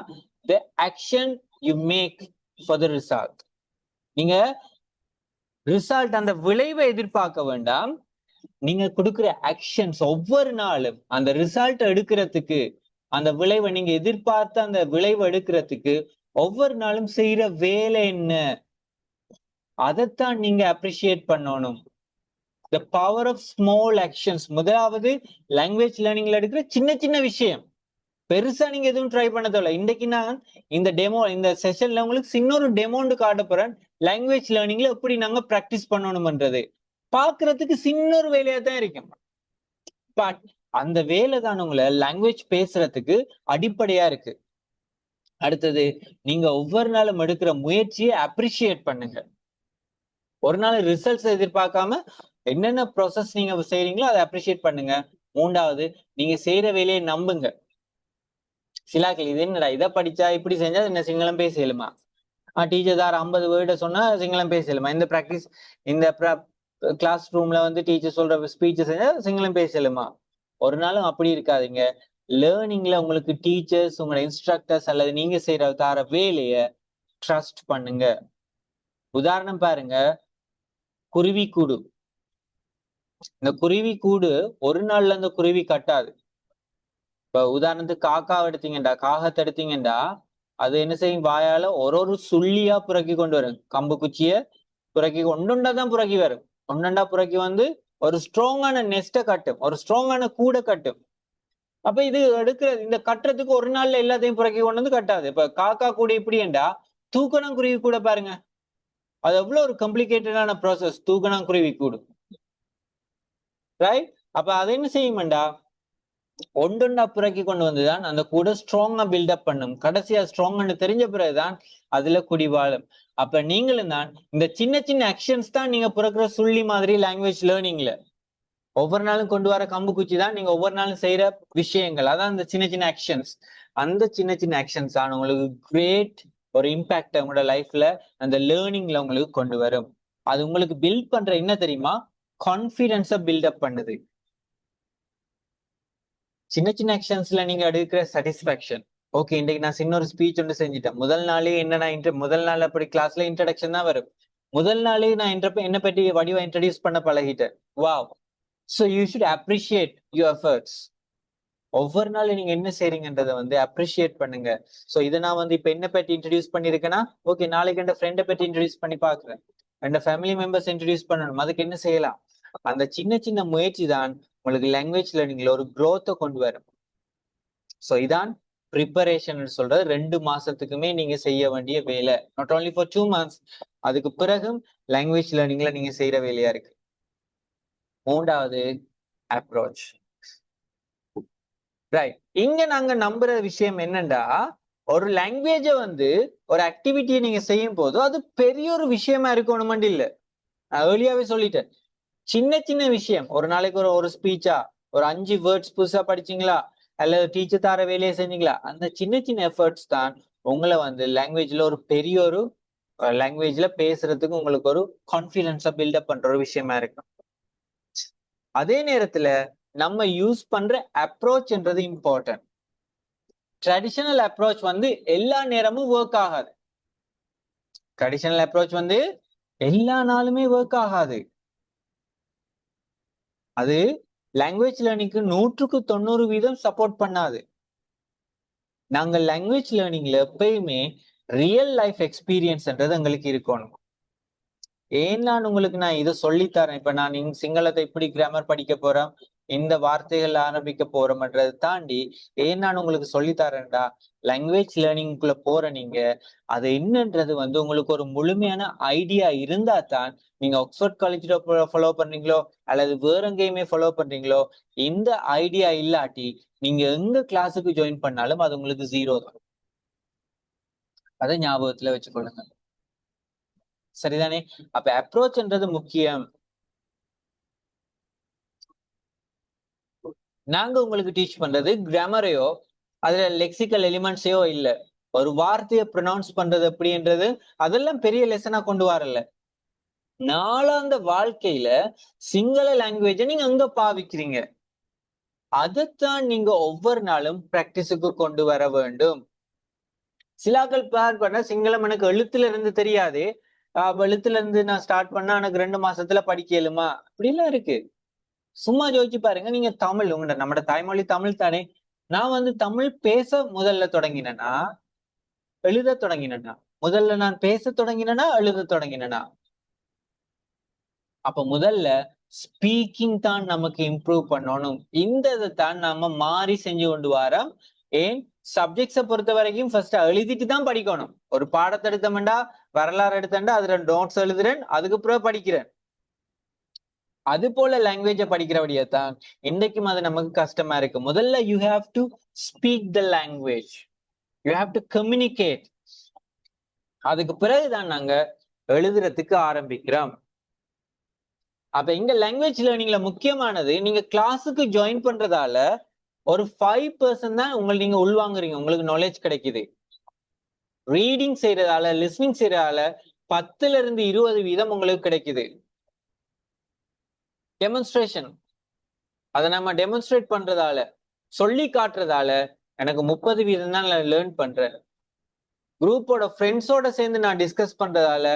the action you make for the result. நீங்க ரிசல்ட், அந்த விளைவை எதிர்பார்க்க வேண்டாம். நீங்க கொடுக்கிற ஆக்ஷன்ஸ் ஒவ்வொரு நாளும் அந்த ரிசல்ட் எடுக்கிறதுக்கு, அந்த விளைவை நீங்க எதிர்பார்த்த அந்த விளைவை எடுக்கிறதுக்கு ஒவ்வொரு நாளும் செய்யற வேலை என்ன, அதைத்தான் நீங்க அப்ரிஷியேட் பண்ணணும். the power of small actions. முதலாவது லாங்குவேஜ் லேர்னிங்ல எடுக்கிற சின்ன சின்ன விஷயம், பெருசா நீங்க எதுவும் ட்ரை பண்ண தேவையில்ல. இன்னைக்கு நான் இந்த டெமோ, இந்த செஷன்ல உங்களுக்கு இன்னொரு டெமோன்னு காட்ட போறேன். லாங்குவேஜ் லேர்னிங்ல எப்படி நாங்க பிராக்டிஸ் பண்ணணும்ன்றது பாக்குறதுக்கு சின்னொரு வேலையா தான் இருக்கும். பட் அந்த வேலை தான் உங்களை லாங்குவேஜ் பேசுறதுக்கு அடிப்படையா இருக்கு. அடுத்தது, நீங்க ஒவ்வொரு நாளும் எடுக்கிற முயற்சியை அப்ரிஷியேட் பண்ணுங்க. ஒரு நாள் ரிசல்ட்ஸ் எதிர்பார்க்காம என்னென்ன ப்ராசஸ் நீங்க செய்றீங்களோ அதை அப்ரிஷியேட் பண்ணுங்க. 3வது, நீங்க செய்யற வேலையை நம்புங்க. சிலாக்கள் இது என்னடா, இதை படிச்சா இப்படி செஞ்சா என்ன சிங்களம் பேசலுமா? டீச்சர் தார் 50 வேர்டை சொன்னா சிங்களம் பேசலுமா? இந்த பிராக்டிஸ், இந்த கிளாஸ் ரூம்ல வந்து டீச்சர் சொல்ற ஸ்பீச் செஞ்சா சிங்களம் பேசலுமா? ஒரு நாளும் அப்படி இருக்காதீங்க. லேர்னிங்ல உங்களுக்கு டீச்சர்ஸ், உங்களோட இன்ஸ்ட்ரக்டர்ஸ் அல்லது நீங்க செய்யற தார வேலைய ட்ரஸ்ட் பண்ணுங்க. உதாரணம் பாருங்க, குருவி கூடு. இந்த குருவி கூடு ஒரு நாள்ல அந்த குருவி கட்டாது. இப்ப உதாரணத்துக்கு காக்காவை எடுத்தீங்கடா, காகத்தை எடுத்தீங்கடா, அது என்ன செய்யும்? வாயால ஒரு சுள்ளியா புறக்கி கொண்டு வரும். கம்பு குச்சிய புறக்கி ஒன்றுண்டா தான் புறக்கி வரும். ஒன்னண்டா புறக்கி வந்து ஒரு ஸ்ட்ராங்கான நெஸ்ட கட்டும், ஒரு ஸ்ட்ராங்கான கூடை கட்டும். அப்ப இது எடுக்கிறது, இந்த கட்டுறதுக்கு ஒரு நாள்ல எல்லாத்தையும் புறக்கி கொண்டு வந்து கட்டாது. இப்ப காக்கா கூட இப்படிண்டா, தூக்கணாங்குருவி கூட பாருங்க, அது எவ்வளவு ஒரு காம்ப்ளிகேட்டடான ப்ராசஸ், தூக்கணாங்குருவி கூடு. ரைட்? அப்ப அதை என்ன செய்யுமாண்டா, ஒன்றொன்னா புறக்கி கொண்டு வந்துதான் அந்த கூட ஸ்ட்ராங்கா பில்டப் பண்ணும். கடைசியா ஸ்ட்ராங்னு தெரிஞ்ச பிறகுதான் அதுல குடிவாழும். அப்ப நீங்களும் தான் இந்த சின்ன சின்ன ஆக்ஷன்ஸ் தான் நீங்க பிறக்கிற சுள்ளி மாதிரி லாங்குவேஜ் லேர்னிங்ல ஒவ்வொரு நாளும் கொண்டு வர கம்பு குச்சி தான் நீங்க ஒவ்வொரு நாளும் செய்யற விஷயங்கள். அதான் இந்த சின்ன சின்ன ஆக்ஷன்ஸ். அந்த சின்ன சின்ன ஆக்ஷன்ஸ் தான் உங்களுக்கு கிரேட் ஒரு இம்பாக்ட் உங்களோட லைஃப்ல அந்த லேர்னிங்ல உங்களுக்கு கொண்டு வரும். அது உங்களுக்கு பில்ட் பண்ற என்ன தெரியுமா? கான்பிடன்ஸ பில்டப் பண்ணுது. சின்ன சின்ன ஆக்ஷன்ஸ்ல நீங்க எடுக்கிற சாட்டிஸ்பாக்சன். ஓகே, இன்னைக்கு நான் சின்ன ஒரு ஸ்பீச் ஒன்று செஞ்சுட்டேன். முதல் நாளே முதல் நாள் அப்படி கிளாஸ்ல இன்ட்ரடக்ஷன் தான் வரும். முதல் நாளே நான் என்ன பற்றி வடிவா இன்ட்ரடியூஸ் பண்ண பழகிட்டேன். Wow. So you should appreciate your efforts. ஒவ்வொரு நாள் நீங்க என்ன செய்றீங்கன்றதை வந்து அப்ரிஷியேட் பண்ணுங்க. ஸோ இதை நான் வந்து இப்ப என்ன பற்றி இன்ட்ரடியூஸ் பண்ணிருக்கேன்னா, ஓகே நாளைக்கு என் ஃப்ரெண்டை பற்றி இன்ட்ரடியூஸ் பண்ணி பாக்குறேன். என் ஃபேமிலி மெம்பர்ஸ் இன்ட்ரடியூஸ் பண்ணணும். அதுக்கு என்ன செய்யலாம்? அந்த சின்ன சின்ன முயற்சி தான் உங்களுக்கு லாங்குவேஜ் லேர்னிங்ல ஒரு growth கொண்டு வரும். ஸோ இதான் ப்ரிப்பரேஷன் சொல்றது. 2 மாசத்துக்குமே நீங்க செய்ய வேண்டிய வேலை. Not only for 2 months. அதுக்கு பிறகும் லாங்குவேஜ் லேர்னிங்ல நீங்க செய்யற வேலையா இருக்கு. மூன்றாவது அப்ரோச். ரைட். இங்க நாங்க நம்புற விஷயம் என்னண்டா, ஒரு லாங்குவேஜ வந்து ஒரு ஆக்டிவிட்டியை நீங்க செய்யும் போது அது பெரிய ஒரு விஷயமா இருக்கணும் இல்ல. நான் ஏர்லியாவே சொல்லிட்டேன். சின்ன சின்ன விஷயம். ஒரு நாளைக்கு ஒரு ஸ்பீச்சா, ஒரு 5 வேர்ட்ஸ் புதுசா படிச்சீங்களா, அல்லது டீச்சர் தார வேலையை செஞ்சீங்களா, அந்த சின்ன சின்ன எஃபர்ட்ஸ் தான் உங்களை வந்து லாங்குவேஜ்ல ஒரு பெரிய ஒரு லாங்குவேஜ்ல பேசுறதுக்கு உங்களுக்கு ஒரு கான்பிடன்ஸா பில்டப் பண்ற ஒரு விஷயமா இருக்கும். அதே நேரத்துல நம்ம யூஸ் பண்ற அப்ரோச்ன்றது இம்பார்ட்டன்ட். ட்ரெடிஷனல் அப்ரோச் வந்து எல்லா நேரமும் ஒர்க் ஆகாது. ட்ரெடிஷனல் அப்ரோச் வந்து எல்லா நாளுமே ஒர்க் ஆகாது. அது லாங்குவேஜ் லேர்னிங்க்கு 100% சப்போர்ட் பண்ணாது. நாங்க லாங்குவேஜ் லேர்னிங்ல எப்பயுமே ரியல் லைஃப் எக்ஸ்பீரியன்ஸ்ன்றது எங்களுக்கு இருக்கணும். ஏன் நான் உங்களுக்கு இதை சொல்லித்தரேன். இப்ப நான் சிங்களத்தை இப்படி கிராமர் படிக்க போறேன், இந்த வார்த்தைகள் ஆரம்பிக்க போறோம்ன்றதை தாண்டி ஏன் நான் உங்களுக்கு சொல்லித்தரேன்டா, லாங்குவேஜ் லேர்னிங்குள்ள போற நீங்க அது என்னன்றது வந்து உங்களுக்கு ஒரு முழுமையான ஐடியா இருந்தா தான் நீங்க ஆக்ஸ்போர்ட் காலேஜ்ல ஃபாலோ பண்றீங்களோ அல்லது வேற எங்கேயுமே ஃபாலோ பண்றீங்களோ, இந்த ஐடியா இல்லாட்டி நீங்க எங்க கிளாஸுக்கு ஜாயின் பண்ணாலும் அது உங்களுக்கு 0 தான். அதை ஞாபகத்துல வச்சுக்கொள்ளுங்க. சரிதானே? அப்ப அப்ரோச்ன்றது முக்கியம். நாங்க உங்களுக்கு டீச் பண்றது கிராமரையோ அதுல லெக்சிக்கல் எலிமெண்ட்ஸையோ இல்ல. ஒரு வார்த்தையை ப்ரொனவுன்ஸ் பண்றது எப்படின்றது அதெல்லாம் பெரிய லெசனா கொண்டு வரல. நாளாந்த வாழ்க்கையில சிங்கள லாங்குவேஜை நீங்க அங்க பாவிக்கிறீங்க. அதைத்தான் நீங்க ஒவ்வொரு நாளும் பிராக்டிஸுக்கு கொண்டு வர வேண்டும். சிலாக்கள் பண்ண சிங்களம் எனக்கு எழுத்துல இருந்து தெரியாது, எழுத்துல இருந்து நான் ஸ்டார்ட் பண்ணா எனக்கு 2 மாசத்துல படிக்க இயலுமா? அப்படிலாம் இருக்கு. சும்மா யோசிச்சு பாருங்க. நீங்க தமிழ் நம்மட தாய்மொழி தமிழ் தானே. நான் வந்து தமிழ் பேச முதல்ல தொடங்கினேனா எழுத தொடங்கினேனா? முதல்ல நான் பேச தொடங்கினேனா எழுத தொடங்கினேனா? அப்ப முதல்ல ஸ்பீக்கிங் தான் நமக்கு இம்ப்ரூவ் பண்ணணும். இந்த இதைத்தான் நம்ம மாறி செஞ்சு கொண்டு வரோம். ஏன் சப்ஜெக்ட்ஸை பொறுத்த வரைக்கும் ஃபர்ஸ்ட் எழுதிட்டு தான் படிக்கணும். ஒரு பாடத்தை எடுத்தோம்டா, வரலாறு எடுத்தேன்டா, அதுல நோட்ஸ் எழுதுறேன், அதுக்கு பிறகு படிக்கிறேன். அது போல லாங்குவேஜை படிக்கிறபடியா தான் இன்றைக்கும் அது நமக்கு கஷ்டமா இருக்கு. முதல்ல you have to speak the language, you have to communicate. அதுக்கு பிறகுதான் நாங்க எழுதுறதுக்கு ஆரம்பிக்கிறோம். அப்ப இங்க லாங்குவேஜ் லேர்னிங்ல முக்கியமானது, நீங்க கிளாஸுக்கு ஜாயின் பண்றதால ஒரு 5% தான் நீங்க உள்வாங்குறீங்க, உங்களுக்கு நாலேஜ் கிடைக்குது. ரீடிங் செய்யறதால, லிஸ்னிங் செய்யறதால 10% 20% உங்களுக்கு கிடைக்குது. டெமான்ஸ்ட்ரேஷன், அதை நம்ம டெமான்ஸ்ட்ரேட் பண்றதால, சொல்லி காட்டுறதால எனக்கு 30% தான் நான் லேர்ன் பண்றேன். குரூப்போட ஃப்ரெண்ட்ஸோட சேர்ந்து நான் டிஸ்கஸ் பண்றதால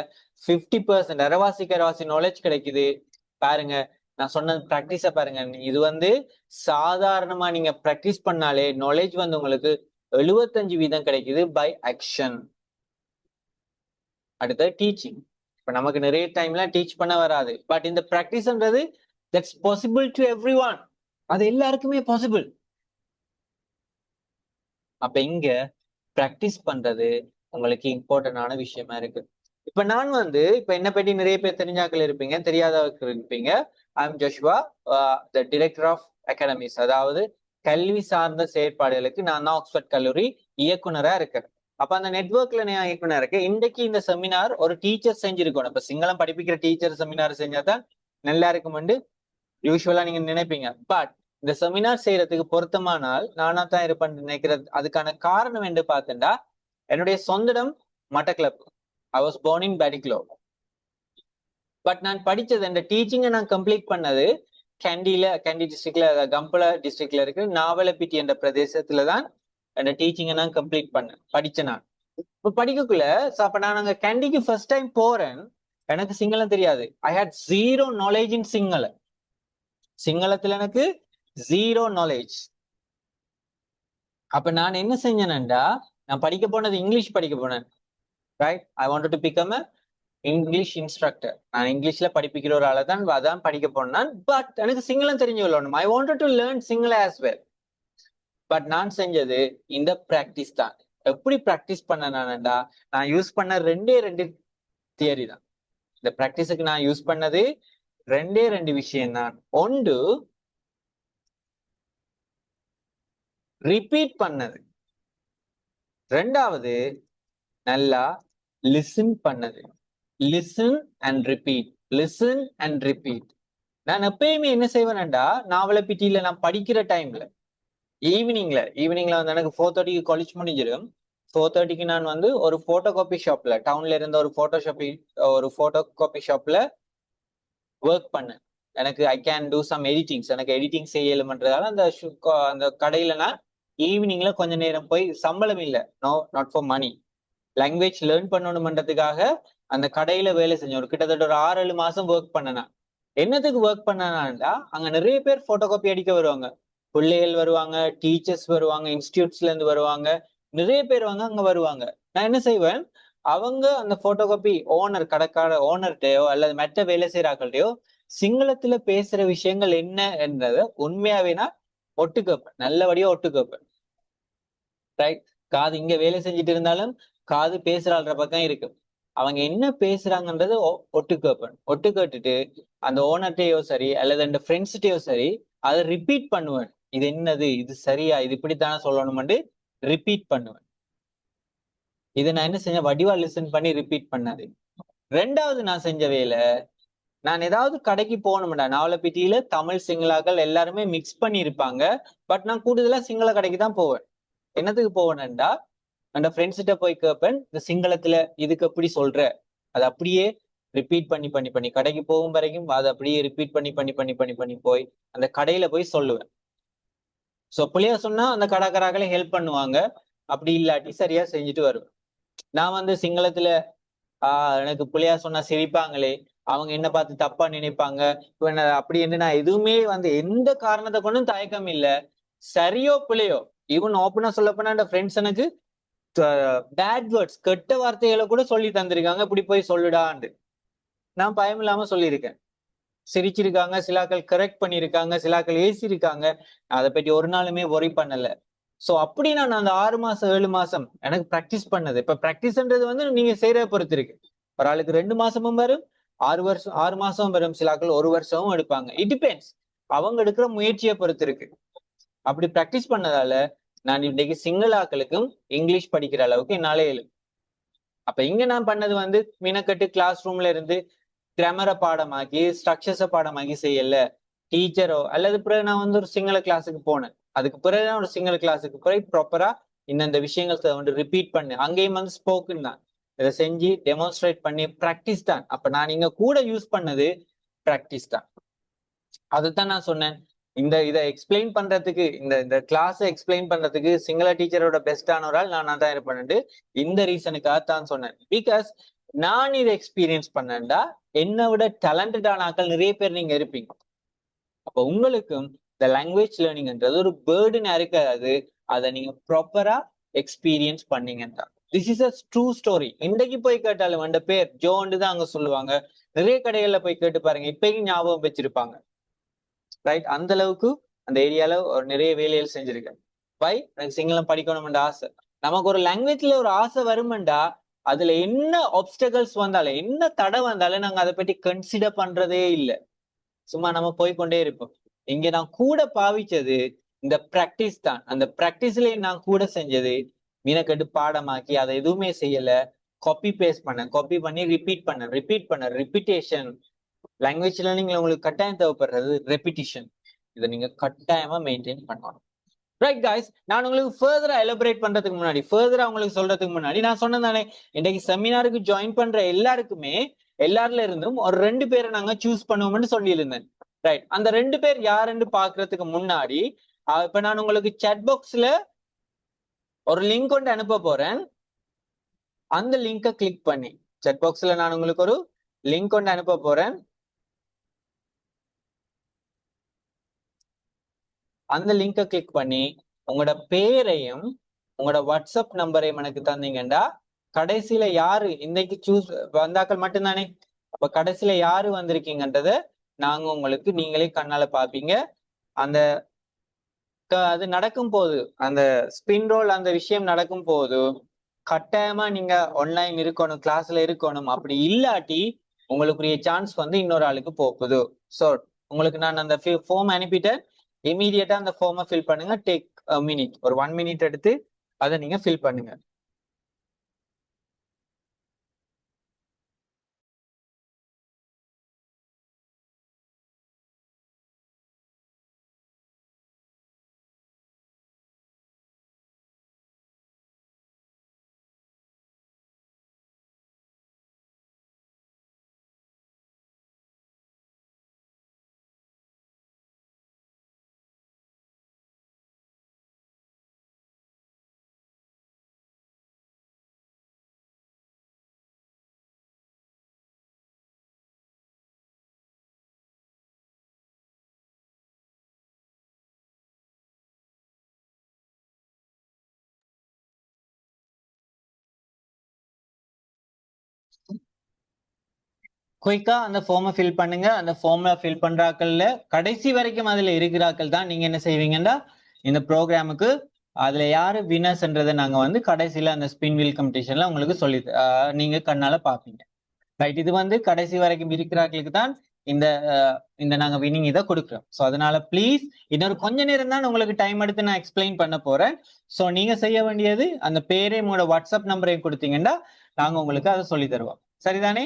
50% அரவாசி நாலேஜ் கிடைக்குது. பாருங்க, நான் சொன்ன பிராக்டிஸ பாருங்க. இது வந்து சாதாரணமா நீங்க பிராக்டிஸ் பண்ணாலே நாலேஜ் வந்து உங்களுக்கு 75% கிடைக்குது பை ஆக்ஷன். அடுத்தது டீச்சிங். இப்ப நமக்கு நிறைய டைம்ல டீச் பண்ண வராது. பட் இந்த பிராக்டிஸ்ன்றது தட்ஸ் பாசிபிள் டு எவ்ரிஒன். அது எல்லாருக்குமே பாசிபிள். அப்ப இங்க பிராக்டிஸ் பண்றது உங்களுக்கு இம்பார்ட்டன்டான விஷயமா இருக்கு. இப்ப நான் வந்து இப்ப என்ன பற்றி நிறைய பேர் தெரிஞ்சாக்கள் இருப்பீங்க, தெரியாதவர்கள் இருப்பீங்க. I am Joshua, the director of academies, அதாவது கல்வி சார்ந்த செயற்பாடுகளுக்கு நான் தான் ஆக்ஸ்போர்ட் கல்லூரி இயக்குனரா இருக்கிறேன். அப்ப அந்த நெட்வொர்க்ல நான் இயக்குனர் இருக்கேன். இன்றைக்கு இந்த செமினார் ஒரு டீச்சர் செஞ்சிருக்கணும். இப்ப சிங்களம் படிப்பிக்கிற டீச்சர் செமினார் செஞ்சாதான் நல்லா இருக்குமெண்டு யூஸ்வலா நீங்க நினைப்பீங்க. பட் இந்த செமினார் செய்யறதுக்கு பொருத்தமானால் நானா தான் இருப்பேன் நினைக்கிறது. அதுக்கான காரணம் என்று பார்த்தேன்டா, என்னுடைய சொந்த இடம் Mattakkalappu. I was born in Batticaloa. But நான் படிச்சது இந்த டீச்சிங்கை நான் கம்ப்ளீட் பண்ணது கேண்டி டிஸ்ட்ரிக்ட்ல, கம்பள டிஸ்ட்ரிக்ட்ல இருக்கு நாவலப்பிட்டி என்ற பிரதேசத்துல தான் அந்த டீச்சிங்கை நான் கம்ப்ளீட் படிச்சேன் நான். இப்ப படிக்கக்குள்ள அப்ப நான் அங்க கேண்டிக்கு ஃபர்ஸ்ட் டைம் போறேன். எனக்கு சிங்களம் தெரியாது. ஐ ஹேட் ஜீரோ நாலேஜ் இன் சிங்களத்துல எனக்கு ஜீரோ நாலேஜ். அப்ப நான் என்ன செஞ்சேன்டா, நான் படிக்க போனது இங்கிலீஷ் படிக்க போனேன். Right, I wanted to become a English instructor. நான் இங்கிலீஷ்ல படிப்பிக்கிற ஒரு ஆளை தான் அதான் படிக்க போனேன். பட் எனக்கு சிங்களம் தெரிஞ்சு கொள்ளணும். ஐ வாண்டட் டு லேர்ன் சிங்களம் ஆஸ் வெல். பட் நான் செஞ்சது இந்த பிராக்டிஸ் தான். எப்படி பிராக்டிஸ் பண்ணேன்டா, நான் யூஸ் பண்ண ரெண்டு தியரி தான். இந்த பிராக்டிஸுக்கு நான் யூஸ் பண்ணது ரெண்டு விஷயம் தான். ஒன்று ரிப்பீட் பண்ணது, ரெண்டாவது நல்லா லிசன் பண்ணது. Listen and repeat. நான் எப்பயுமே என்ன செய்வேன்டா, நாவலப்பிட்டியில நான் படிக்கிற டைம்ல ஈவினிங்ல வந்து எனக்கு 4:30 காலேஜ் முடிஞ்சிடும். 4:30 நான் வந்து ஒரு போட்டோ காப்பி ஷாப்ல, டவுன்ல இருந்த ஒரு போட்டோ காப்பி ஷாப்ல ஒர்க் பண்ணேன். எனக்கு I can do some editings. எனக்கு எடிட்டிங் செய்யலும்ன்றதால அந்த கடையில நான் ஈவினிங்ல கொஞ்ச நேரம் போய், சம்பளம் இல்லை, no not for money, language learn பண்ணணும்ன்றதுக்காக அந்த கடையில வேலை செஞ்சேன். கிட்டத்தட்ட ஒரு 6-7 மாசம் ஒர்க் பண்ணேன். என்னத்துக்கு ஒர்க் பண்ணனாண்டா, அங்க நிறைய பேர் போட்டோ காப்பி அடிக்க வருவாங்க. பிள்ளைகள் வருவாங்க, டீச்சர்ஸ் வருவாங்க, இன்ஸ்டிடியூட்ஸ்ல இருந்து வருவாங்க, நிறைய பேர் அங்க வருவாங்க. நான் என்ன செய்வேன், அவங்க அந்த போட்டோ காப்பி ஓனர்கிட்டயோ அல்லது மற்ற வேலை செய்யறாக்கள்டையோ சிங்களத்துல பேசுற விஷயங்கள் என்ன என்றத உண்மையாவே நான் ஒட்டு கேட்பேன், நல்லபடியா ஒட்டு கேட்பேன். ரைட், காது இங்க வேலை செஞ்சுட்டு இருந்தாலும் காது பேசுறாள்ற பக்கம் இருக்கு. அவங்க என்ன பேசுறாங்கன்றது ஒட்டு கேட்டுட்டு அந்த ஓனர்கிட்டயோ சரி அல்லது அந்த ஃப்ரெண்ட்ஸ்கிட்டயோ சரி அதை ரிப்பீட் பண்ணுவேன். இது என்னது, இது சரியா, இது இப்படித்தானே சொல்லணும்னு ரிப்பீட் பண்ணுவேன். இதை நான் என்ன செஞ்சேன், வடிவா லிசன் பண்ணி ரிப்பீட் பண்ணது. ரெண்டாவது நான் செஞ்ச வேலை, நான் ஏதாவது கடைக்கு போகணும்டா, நாவலப்பிட்டியில தமிழ் சிங்களாக்கள் எல்லாருமே மிக்ஸ் பண்ணி இருப்பாங்க. பட் நான் கூடுதலா சிங்கள கடைக்கு தான் போவேன். என்னத்துக்கு போவேன்டா, அந்த ஃப்ரெண்ட்ஸ்கிட்ட போய் கேட்பேன், இந்த சிங்களத்துல இதுக்கு எப்படி சொல்ற, அதை அப்படியே ரிப்பீட் பண்ணி கடைக்கு போகும் வரைக்கும் அதை அப்படியே ரிப்பீட் பண்ணி போய் அந்த கடையில போய் சொல்லுவேன். சோ புள்ளையா சொன்னா அந்த கடைக்காரர்களே ஹெல்ப் பண்ணுவாங்க. அப்படி இல்லாட்டி சரியா செஞ்சுட்டு வருவேன். நான் வந்து சிங்களத்துல எனக்கு புள்ளையா சொன்னா சிரிப்பாங்களே, அவங்க என்ன பார்த்து தப்பா நினைப்பாங்க அப்படி என்று நான் எதுவுமே வந்து எந்த காரணத்தை கொண்டும் தயக்கம் இல்லை. சரியோ பிள்ளையோ, ஈவன் ஓப்பனா சொல்ல போனா அந்த ஃப்ரெண்ட்ஸ் எனக்கு பேட் வேர்ட்ஸ், கெட்ட வார்த்தைகளை கூட சொல்லி தந்திருக்காங்க, இப்படி போய் சொல்லுடான்னு. நான் பயம் இல்லாம சொல்லியிருக்கேன். சிரிச்சிருக்காங்க, சிலாக்கள் கரெக்ட் பண்ணிருக்காங்க, சிலாக்கள் ஏசிருக்காங்க. அதை பற்றி ஒரு நாளுமே ஒரி பண்ணல. சோ அப்படி நான் அந்த 6 மாசம் 7 மாசம் எனக்கு பிராக்டிஸ் பண்ணது. இப்ப பிராக்டிஸ்ன்றது வந்து நீங்க செய்யறத பொறுத்து இருக்கு. ஒரு ஆளுக்கு 2 மாசமும் வரும், 6 மாசமும் வரும், சிலாக்கள் 1 வருஷமும் எடுப்பாங்க. இட் டிபெண்ட்ஸ், அவங்க எடுக்கிற முயற்சியை பொறுத்து இருக்கு. அப்படி பிராக்டிஸ் பண்ணதால நான் இன்னைக்கு சிங்களாக்களுக்கும் இங்கிலீஷ் படிக்கிற அளவுக்கு என்னால இயலும். அப்ப இங்க நான் பண்ணது வந்து மினக்கட்டு கிளாஸ் ரூம்ல இருந்து கிராமரை பாடமாக்கி ஸ்ட்ரக்சர்ஸை பாடமாக்கி செய்யல. டீச்சரோ அல்லது பிறகு நான் வந்து ஒரு சிங்கள கிளாஸுக்கு போனேன். அதுக்கு பிறகு நான் ஒரு சிங்கள கிளாஸுக்கு போய் ப்ராப்பரா இந்த விஷயங்களை வந்து ரிப்பீட் பண்ணு. அங்கேயும் வந்து ஸ்போக்கன் தான், இதை செஞ்சு டெமான்ஸ்ட்ரேட் பண்ணி பிராக்டிஸ் தான். அப்ப நான் இங்க கூட யூஸ் பண்ணது பிராக்டிஸ் தான். அதுதான் நான் சொன்னேன், இதை எக்ஸ்பிளைன் பண்றதுக்கு, இந்த கிளாஸை எக்ஸ்பிளைன் பண்றதுக்கு சிங்கள டீச்சரோட பெஸ்டான ஒரு ஆள் நான் தான் இருப்பேன். இந்த ரீசனுக்காக தான் சொன்னேன். பிகாஸ் நான் இதை எக்ஸ்பீரியன்ஸ் பண்ணேன்டா, என்னை விட டேலண்டடான ஆட்கள் நிறைய பேர் நீங்க இருப்பீங்க. அப்ப உங்களுக்கும் இந்த லாங்குவேஜ் லேர்னிங்ன்றது ஒரு பேர்டுன்னு இருக்காது. அதை நீங்க ப்ராப்பரா எக்ஸ்பீரியன்ஸ் பண்ணீங்கன்னா. This is a true story. இன்றைக்கு போய் கேட்டாலும் அந்த பேர் ஜோன்னு தான் அங்க சொல்லுவாங்க. நிறைய கடைகள்ல போய் கேட்டு பாருங்க, இப்பயும் ஞாபகம் வச்சிருப்பாங்க. ரைட், அந்த அளவுக்கு அந்த ஏரியால ஒரு நிறைய வேலைகள் செஞ்சிருக்கேன். வை, எனக்கு சிங்களம் படிக்கணும்ன்ற ஆசை. நமக்கு ஒரு லாங்குவேஜ்ல ஒரு ஆசை வருமெண்டா, அதுல என்ன ஆப்ஸ்டகல்ஸ் வந்தாலும் என்ன தடை வந்தாலும் நாங்க அதை பற்றி கன்சிடர் பண்றதே இல்லை. சும்மா நம்ம போய்கொண்டே இருப்போம். இங்க நான் கூட பாவிச்சது இந்த பிராக்டிஸ் தான். அந்த பிராக்டிஸ்ல நான் கூட செஞ்சது மீனக்கட்டு பாடமாக்கி அதை எதுவுமே செய்யல. காப்பி பேஸ்ட் பண்ணி ரிப்பீட் பண்ண ரிப்பீட்டேஷன். லாங்குவேஜ் லேர்னிங்ல உங்களுக்கு கட்டாயம் தேவைப்படுறது ரெப்பிட்டிஷன். இதை நீங்க கட்டாயமா மெயின்டைன் பண்ணணும். ரைட் காய்ஸ், நான் உங்களுக்கு ஃபர்தரா எலபரேட் பண்றதுக்கு முன்னாடி, ஃபர்தரா உங்களுக்கு சொல்றதுக்கு முன்னாடி நான் சொன்னதானே, இன்னைக்கு செமினாருக்கு ஜாயின் பண்ற எல்லாருக்குமே எல்லாருல இருந்தும் ஒரு 2 பேரை நாங்க சூஸ் பண்ணுவோம்னு சொல்லியிருந்தேன். ரைட், அந்த 2 பேர் யாருன்னு பாக்குறதுக்கு முன்னாடி இப்ப நான் உங்களுக்கு சாட் பாக்ஸ்ல ஒரு லிங்க் கொண்டு அனுப்ப போறேன். அந்த லிங்கை கிளிக் பண்ணி, சாட் பாக்ஸ்ல நான் உங்களுக்கு ஒரு லிங்க் கொண்டு அனுப்ப போறேன். அந்த லிங்கை கிளிக் பண்ணி உங்களோட பேரையும் உங்களோட வாட்ஸ்அப் நம்பரையும் எனக்கு தந்தீங்கன்னா, கடைசியில யாரு இன்னைக்கு சூஸ் வந்தாக்கள் மட்டும்தானே, அப்ப கடைசியில யாரு வந்திருக்கீங்கன்றத நாங்க உங்களுக்கு நீங்களே கண்ணால பாப்பீங்க. அந்த அது நடக்கும் போது, அந்த ஸ்பின் ரோல் அந்த விஷயம் நடக்கும் போது கட்டாயமா நீங்க ஆன்லைன் இருக்கணும், கிளாஸ்ல இருக்கணும். அப்படி இல்லாட்டி உங்களுக்குரிய சான்ஸ் வந்து இன்னொரு ஆளுக்கு போகுது. ஸோ உங்களுக்கு நான் அந்த ஃபார்ம் அனுப்பிட்டேன். இமீடியட்டா அந்த ஃபார்மை ஃபில் பண்ணுங்க. டேக் மினிட், ஒரு 1 மினிட் எடுத்து அதை நீங்க ஃபில் பண்ணுங்க. குயிக்கா அந்த ஃபார்மை ஃபில் பண்ணுங்க. அந்த ஃபார்மை ஃபில் பண்றாக்கள்ல கடைசி வரைக்கும் அதுல இருக்கிறாக்கள் தான் நீங்க என்ன செய்வீங்கன்னா, இந்த ப்ரோக்ராமுக்கு அதுல யாரு வினர்ஸ்ன்றதை நாங்க வந்து கடைசியில அந்த ஸ்பின் வீல் காம்படிஷன்ல உங்களுக்கு சொல்லி நீங்க கண்ணால பாப்பீங்க. ரைட், இது வந்து கடைசி வரைக்கும் இருக்கிறார்களுக்கு தான் இந்த இந்த நாங்க வினிங் இதை கொடுக்குறோம். ஸோ அதனால ப்ளீஸ் இன்னொரு கொஞ்ச நேரம் தான் உங்களுக்கு டைம் எடுத்து நான் எக்ஸ்பிளைன் பண்ண போறேன். ஸோ நீங்க செய்ய வேண்டியது அந்த பேரையும் உங்களோட வாட்ஸ்அப் நம்பரையும் கொடுத்தீங்கன்னா நாங்க உங்களுக்கு அதை சொல்லி தருவோம். சரிதானே?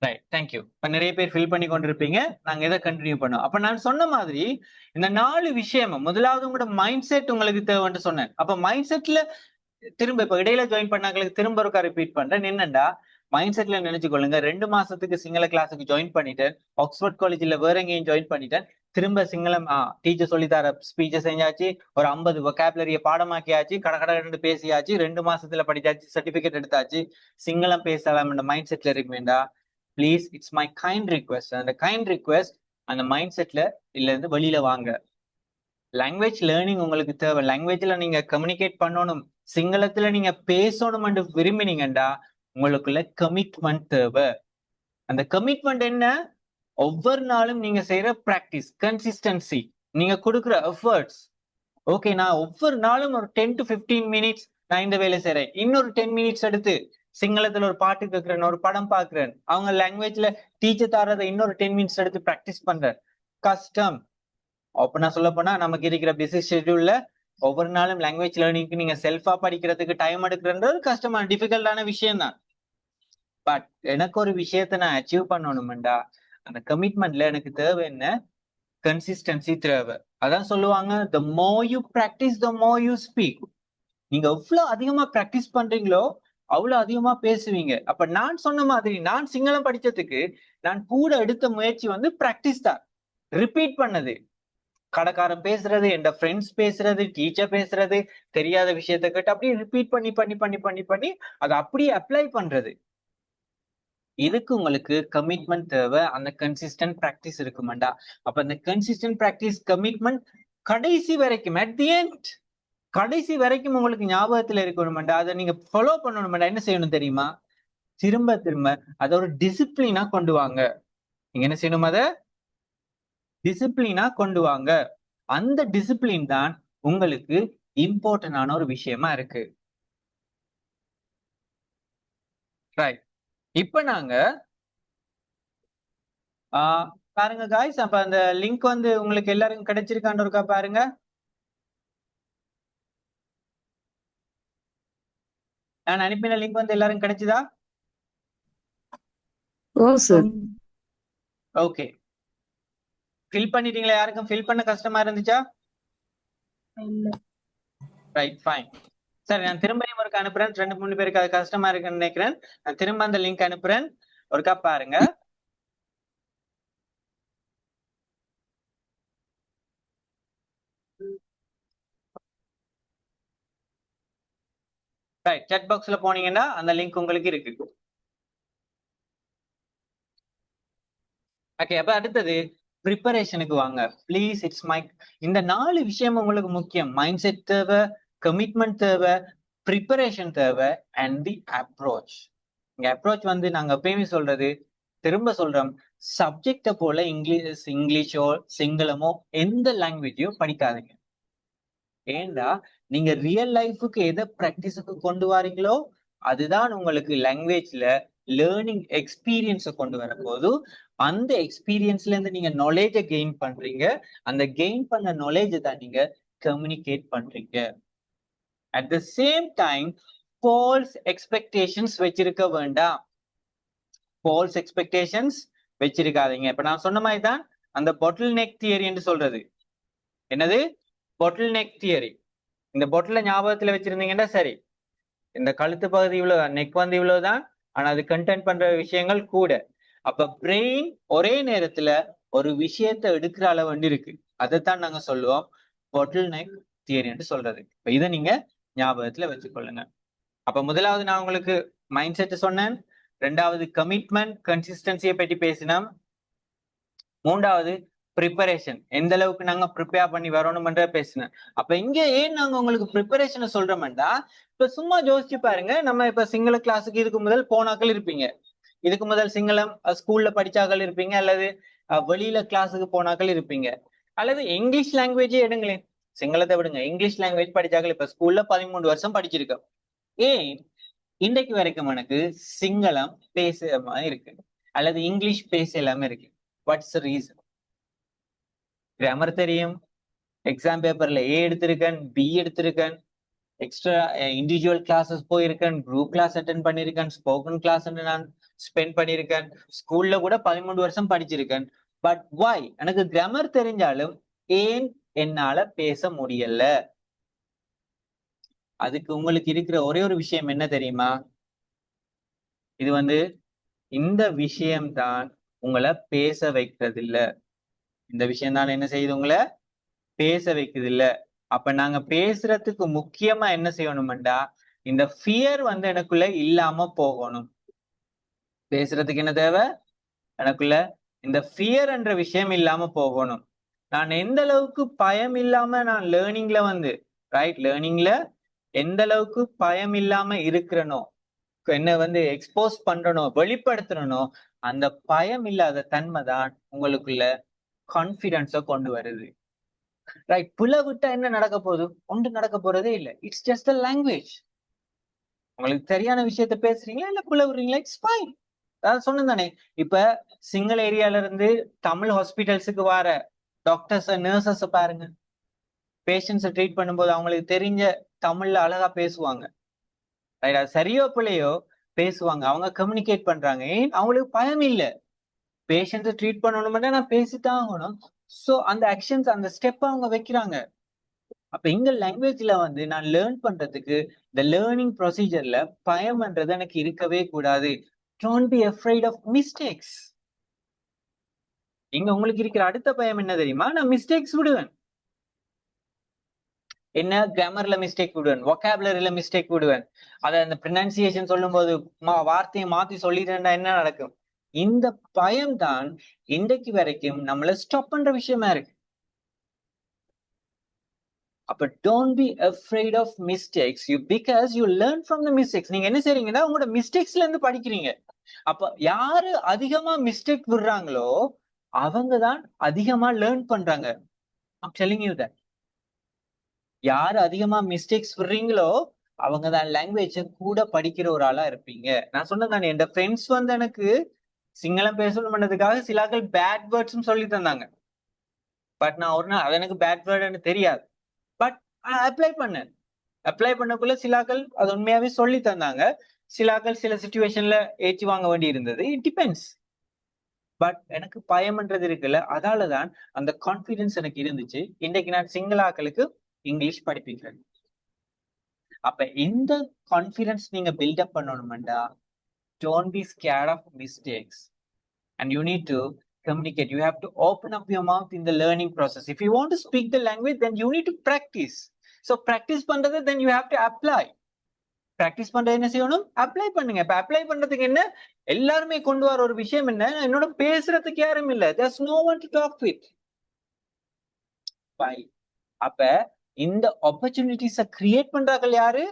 Right, thank you. இப்ப நிறைய பேர் ஃபில் பண்ணி கொண்டிருப்பீங்க. நாங்க இதை கண்டினியூ பண்ணோம். அப்ப நான் சொன்ன மாதிரி இந்த 4 விஷயம், முதலாவது உங்களோட மைண்ட் செட் உங்களுக்கு தேவைன்னு சொன்னேன். அப்ப மைண்ட் செட்ல திரும்ப இப்ப இடையில ஜாயின் பண்ணாங்களுக்கு திரும்ப ஒருக்கா ரிப்பீட் பண்றேன். என்னண்டா, மைண்ட் செட்ல நினைச்சுக்கொள்ளுங்க, 2 மாசத்துக்கு சிங்கள கிளாஸுக்கு ஜாயின் பண்ணிட்டேன், ஆக்ஸ்போர்ட் காலேஜ்ல வேற எங்கேயும் ஜாயின் பண்ணிட்டேன், திரும்ப சிங்களம் டீச்சர் சொல்லி தர ஸ்பீச்சை செஞ்சாச்சு, ஒரு 50 வொக்காபுலரிய பாடமாக்கியாச்சு, கடை பேசியாச்சு, 2 மாசத்துல படிச்சாச்சு, சர்டிபிகேட் எடுத்தாச்சு, சிங்களம் பேசலாம் மைண்ட் செட்ல இருக்குமேண்டா, please it's my kind request. அந்த கைண்ட் ரிக்வெஸ்ட் அந்த மைண்ட் செட்ல இல்ல இருந்து வெளியில வாங்க. லாங்குவேஜ் லேர்னிங் உங்களுக்கு தேவை. லாங்குவேஜ்ல நீங்க கம்யூனிகேட் பண்ணணும், சிங்களத்துல நீங்க பேசணும் விரும்பினீங்கடா, உங்களுக்குள்ள கமிட்மெண்ட் தேவை. அந்த கமிட்மெண்ட் என்ன? ஒவ்வொரு நாளும் நீங்க செய்யற பிராக்டிஸ், கன்சிஸ்டன்சி, நீங்க கொடுக்குற எஃபர்ட்ஸ். ஓகே, நான் ஒவ்வொரு நாளும் ஒரு 10 to 15 மினிட்ஸ் நான் இந்த வேலை செய்யறேன், இன்னொரு 10 மினிட்ஸ் எடுத்து சிங்களத்துல ஒரு பாட்டு கேட்கிறேன், ஒரு படம் பாக்குறேன், அவங்க லாங்குவேஜ்ல டீச்சர் தரதை இன்னொரு 10 மினிட்ஸ் எடுத்து பிராக்டிஸ் பண்றேன். கஷ்டம். அப்ப நான் சொல்ல போனா நமக்கு இருக்கிற பிஸி ஷெட்யூல்ல ஒவ்வொரு நாளும் லாங்குவேஜ் லேர்னிங்க்கு நீங்க செல்ஃபா படிக்கிறதுக்கு டைம் எடுக்கிறன்றது கஷ்டமான டிஃபிகல்ட்டான விஷயம் தான். பட் எனக்கு ஒரு விஷயத்த நான் அச்சீவ் பண்ணணும்டா, அந்த கமிட்மெண்ட்ல எனக்கு தேவை என்ன? கன்சிஸ்டன்சி தேவை. அதான் சொல்லுவாங்க, the more you practice the more you speak. நீங்க எவ்வளவு அதிகமா பிராக்டிஸ் பண்றீங்களோ அவ்வளவு அதிகமா பேசுவீங்க. அப்ப நான் சொன்ன மாதிரி நான் சிங்களம் படிச்சதுக்கு நான் கூட எடுத்த முயற்சி வந்து பிராக்டிஸ் தான், ரிப்பீட் பண்ணது. கடைக்காரன் பேசுறது, என் ஃப்ரெண்ட்ஸ் பேசுறது, டீச்சர் பேசுறது, தெரியாத விஷயத்த கேட்டு அப்படியே ரிப்பீட் பண்ணி பண்ணி பண்ணி பண்ணி பண்ணி அதை அப்படியே அப்ளை பண்றது. இதுக்கு உங்களுக்கு கமிட்மெண்ட் தேவை. அந்த கன்சிஸ்டன்ட் பிராக்டிஸ் இருக்குமாண்டா. அப்ப அந்த கன்சிஸ்டன்ட் பிராக்டிஸ், கமிட்மெண்ட் கடைசி வரைக்கும், அட் தி எண்ட் கடைசி வரைக்கும் உங்களுக்கு ஞாபகத்துல இருக்கணும்டா. அதை நீங்க ஃபாலோ பண்ணணும்டா. என்ன செய்யணும் தெரியுமா? திரும்ப திரும்ப அதை ஒரு டிசிப்ளினா கொண்டு வாங்க. நீங்க என்ன செய்யணும்? அதை டிசிப்ளினா கொண்டு வாங்க. அந்த டிசிப்ளின் தான் உங்களுக்கு இம்பார்ட்டன்டான ஒரு விஷயமா இருக்கு. ரைட், இப்ப நாங்க பாருங்க காய்ஸ், அப்ப அந்த லிங்க் வந்து உங்களுக்கு எல்லாருக்கும் கிடைச்சிருக்கான்னு இருக்கா பாருங்க. நான் அனுப்பின லிங்க் வந்து எல்லாரும் கிடைச்சதா? ஓ சார். ஓகே, ஃபில் பண்ணிட்டீங்களா? யாருக்கும் ஃபில் பண்ண கஷ்டமா இருந்துச்சா? Right, fine. சரி, நான் திரும்பியும் ஒருக்கா அனுப்புறேன். 2-3 பேருக்கு அது கஷ்டமா இருக்குன்னு நினைக்கிறேன். நான் திரும்ப அந்த லிங்க் அனுப்புறேன், ஒருக்கா பாருங்க. ரைட், chat பாக்ஸ்ல போனீங்கன்னா அந்த லிங்க் உங்களுக்கு இருக்கு. ஓகே, அப்ப அடுத்தது ப்ரிப்பரேஷனுக்கு வாங்க ப்ளீஸ். இட்ஸ் மை இந்த 4 விஷயம் உங்களுக்கு முக்கியம். மைண்ட் செட் தேவை, கமிட்மெண்ட் தேவை, ப்ரிப்பரேஷன் தேவை, அண்ட் தி அப்ரோச். இங்க அப்ரோச் வந்து நாங்க எப்பயுமே சொல்றது, திரும்ப சொல்றோம், சப்ஜெக்ட போல இங்கிலீஷோ சிங்களமோ எந்த லாங்குவேஜையோ படிக்காதீங்க. ஏண்டா நீங்க ரியல் லைஃபுக்கு எதை பிராக்டிஸுக்கு கொண்டு வரீங்களோ அதுதான் உங்களுக்கு லாங்குவேஜ்ல லேர்னிங் எக்ஸ்பீரியன்ஸை கொண்டு வரப்போது. அந்த எக்ஸ்பீரியன்ஸ்ல இருந்து நீங்க நாலேஜை கெயின் பண்றீங்க. அந்த கெயின் பண்ண நாலேஜை தான் நீங்க கம்யூனிகேட் பண்றீங்க. At the same time false expectations வச்சிருக்க வேண்டாம். ஃபால்ஸ் எக்ஸ்பெக்டேஷன்ஸ் வச்சிருக்காதீங்க. இப்ப நான் சொன்ன மாதிரி தான் அந்த பொட்டில் நெக் தியரி என்று சொல்றது. என்னது? பொட்டில் நெக் தியரி. இந்த பொட்டில ஞாபகத்துல வச்சிருந்தீங்கன்னா சரி, இந்த கழுத்து பகுதி இவ்வளவுதான், நெக் வந்து இவ்வளவுதான், ஆனா அது கண்டென்ட் பண்ற விஷயங்கள் கூட. அப்ப பிரெயின் ஒரே நேரத்துல ஒரு விஷயத்தை எடுக்கிற அளவு வந்து இருக்கு. அதைத்தான் நாங்க சொல்லுவோம் பொட்டில் நெக் தியரி என்று சொல்றது. இப்ப இதை நீங்க ஞாபகத்துல வச்சுக்கொள்ளுங்க. அப்ப முதலாவது நான் உங்களுக்கு மைண்ட் செட் சொன்னேன், 2வது கமிட்மெண்ட் கன்சிஸ்டன்சியை பற்றி பேசினோம், 3வது ப்ரிப்பரேஷன், எந்த அளவுக்கு நாங்க ப்ரிப்பேர் பண்ணி வரணும்ன்ற பேசினேன். அப்ப இங்க ஏன் நாங்க உங்களுக்கு ப்ரிப்பரேஷனை சொல்றோம்டா, இப்ப சும்மா யோசிச்சு பாருங்க. நம்ம இப்ப சிங்கள கிளாஸுக்கு இதுக்கு முதல் போனாக்கள் இருப்பீங்க, இதுக்கு முதல் சிங்களம் ஸ்கூல்ல படிச்சாக்கள் இருப்பீங்க, அல்லது வெளியில கிளாஸுக்கு போனாக்கள் இருப்பீங்க, அல்லது இங்கிலீஷ் லாங்குவேஜே எடுங்களேன். சிங்களத்தை விடுங்க, இங்கிலீஷ் லாங்குவேஜ் படிச்சாக்கள் இப்ப ஸ்கூல்ல 13 வருஷம் படிச்சிருக்கோம். ஏன் இன்றைக்கு வரைக்கும் எனக்கு சிங்களம் பேசாம இருக்கு, அல்லது இங்கிலீஷ் பேச எல்லாமே இருக்கு? What's reason? கிராமர் தெரியும், எக்ஸாம் பேப்பர்ல ஏ எடுத்திருக்கேன், பி எடுத்திருக்கேன், எக்ஸ்ட்ரா இண்டிவிஜுவல் கிளாஸஸ் போயிருக்கேன், குரூப் கிளாஸ் அட்டன் பண்ணியிருக்கேன், ஸ்போக்கன் கிளாஸ் நான் ஸ்பெண்ட் பண்ணியிருக்கேன், ஸ்கூல்ல கூட 13 வருஷம் படிச்சிருக்கேன். பட் வாய் எனக்கு கிராமர் தெரிஞ்சாலும் ஏன் என்னால பேச முடியல? அதுக்கு உங்களுக்கு இருக்கிற ஒரே ஒரு விஷயம் என்ன தெரியுமா? இது வந்து இந்த விஷயம்தான் உங்களை பேச வைக்கிறது இல்ல. இந்த விஷயம் தான் என்ன செய்யுது? உங்களை பேச வைக்குது இல்ல. அப்ப நாங்க பேசுறதுக்கு முக்கியமா என்ன செய்யணும்டா, இந்த ஃபியர் வந்து எனக்குள்ள இல்லாம போகணும். பேசுறதுக்கு என்ன தேவை? எனக்குள்ள இந்த ஃபியர் என்ற விஷயம் இல்லாம போகணும். நான் எந்த அளவுக்கு பயம் இல்லாம நான் லேர்னிங்ல வந்து லேர்னிங்ல எந்த அளவுக்கு பயம் இல்லாம இருக்கிறனோ, என்ன வந்து எக்ஸ்போஸ் பண்றனோ, வெளிப்படுத்துறனோ, அந்த பயம் இல்லாத தன்மை தான் உங்களுக்குள்ள கான்பிடன்ஸ கொண்டு வருது. ரைட், புல விட்டா என்ன நடக்க போகுது? ஒன்று நடக்க போறதே இல்லை. It's just a language. உங்களுக்கு சரியான விஷயத்த பேசுறீங்களா இல்ல புல விடுறீங்களா, இட்ஸ் ஃபைன். அதாவது சொன்னேன் தானே, இப்ப சிங்கிள் ஏரியால இருந்து தமிழ் ஹாஸ்பிட்டல்ஸுக்கு வர டாக்டர்ஸ் நர்சஸ் பாருங்க, பேஷண்ட்ஸை ட்ரீட் பண்ணும்போது அவங்களுக்கு தெரிஞ்ச தமிழ்ல அழகா பேசுவாங்க. ரைட், அது சரியோ பிள்ளையோ பேசுவாங்க, அவங்க கம்யூனிகேட் பண்றாங்க. ஏன்? அவங்களுக்கு பயம் இல்லை. பேஷண்ட்ஸை ட்ரீட் பண்ணணும்னா நான் பேசித்தான் ஆகணும். சோ அந்த ஆக்ஷன்ஸ், அந்த ஸ்டெப் அவங்க வைக்கிறாங்க. அப்ப எங்க லாங்குவேஜ்ல வந்து நான் லேர்ன் பண்றதுக்கு இந்த லேர்னிங் ப்ரொசீஜர்ல பயம்ன்றது எனக்கு இருக்கவே கூடாது. Don't be afraid of mistakes. இங்க உங்களுக்கு இருக்கிற அடுத்த பயம் என்ன தெரியுமா? நான் மிஸ்டேக்ஸ் விடுவேன். என்ன? கிராமர்ல மிஸ்டேக் விடுவேன், வொக்காபுலரியில மிஸ்டேக் விடுவேன், அதை அந்த ப்ரொனன்சியேஷன் சொல்லும் போது வார்த்தையை மாத்தி சொல்லிட்டேன்னா என்ன நடக்கும்? இந்த பயம் தான் இன்றைக்கு வரைக்கும் நம்மள ஸ்டாப் பண்ற விஷயமா இருக்கு. அப்ப don't be afraid of mistakes you, because you learn from the mistakes. நீங்க என்ன செய்றீங்கன்னா உங்களோட மிஸ்டேக்ஸ்ல இருந்து படிக்கிறீங்க. அப்ப யாரு அதிகமா மிஸ்டேக் விடுறாங்களோ அவங்க தான் அதிகமா லேர்ன் பண்றாங்க. I'm telling you that. யாரு அதிகமா மிஸ்டேக்ஸ் விடுறீங்களோ அவங்க தான் லாங்குவேஜ கூட படிக்கிற ஒரு ஆளா இருப்பீங்க. நான் சொன்னதானே, என் ஃப்ரெண்ட்ஸ் வந்து எனக்கு சிங்களம் பேசணும்ன்றதுக்காக சிலாக்கள் பேட் வேர்ட்ஸும் சொல்லி தந்தாங்க. பட் நான் ஒரு நாள் அது எனக்கு பேட் வேர்டுன்னு தெரியாது. பட் அப்ளை பண்ணேன். அப்ளை பண்ணக்குள்ள சிலாக்கள் அது உண்மையாவே சொல்லி தந்தாங்க. சிலாக்கள் சில சுச்சுவேஷன்ல ஏற்றி வாங்க வேண்டி இருந்தது. It depends. பட் எனக்கு பயம்ன்றது இருக்குல்ல, அதாலதான் அந்த கான்பிடன்ஸ் எனக்கு இருந்துச்சு. இன்னைக்கு நான் சிங்களாக்களுக்கு இங்கிலீஷ் படிப்பிக்கிறேன். அப்ப இந்த கான்பிடன்ஸ் நீங்க build up பண்ணணும்டா, don't be scared of mistakes and you need to communicate. You have to open up your mouth in the learning process. If you want to speak the language, then you need to practice. So practice பண்றது, then you have to apply. Practice பண்றது என்ன செய்யணும்? அப்ளை பண்ணுங்க. இப்ப அப்ளை பண்றதுக்கு என்ன, எல்லாருமே கொண்டு வர ஒரு விஷயம் என்ன, என்னோட பேசுறதுக்கு யாரும் இல்ல. there's no one to talk with. Why? அப்ப இந்த ஆப்பர்ச்சுனிட்டிஸ கிரியேட் பண்றார்கள் யாரு?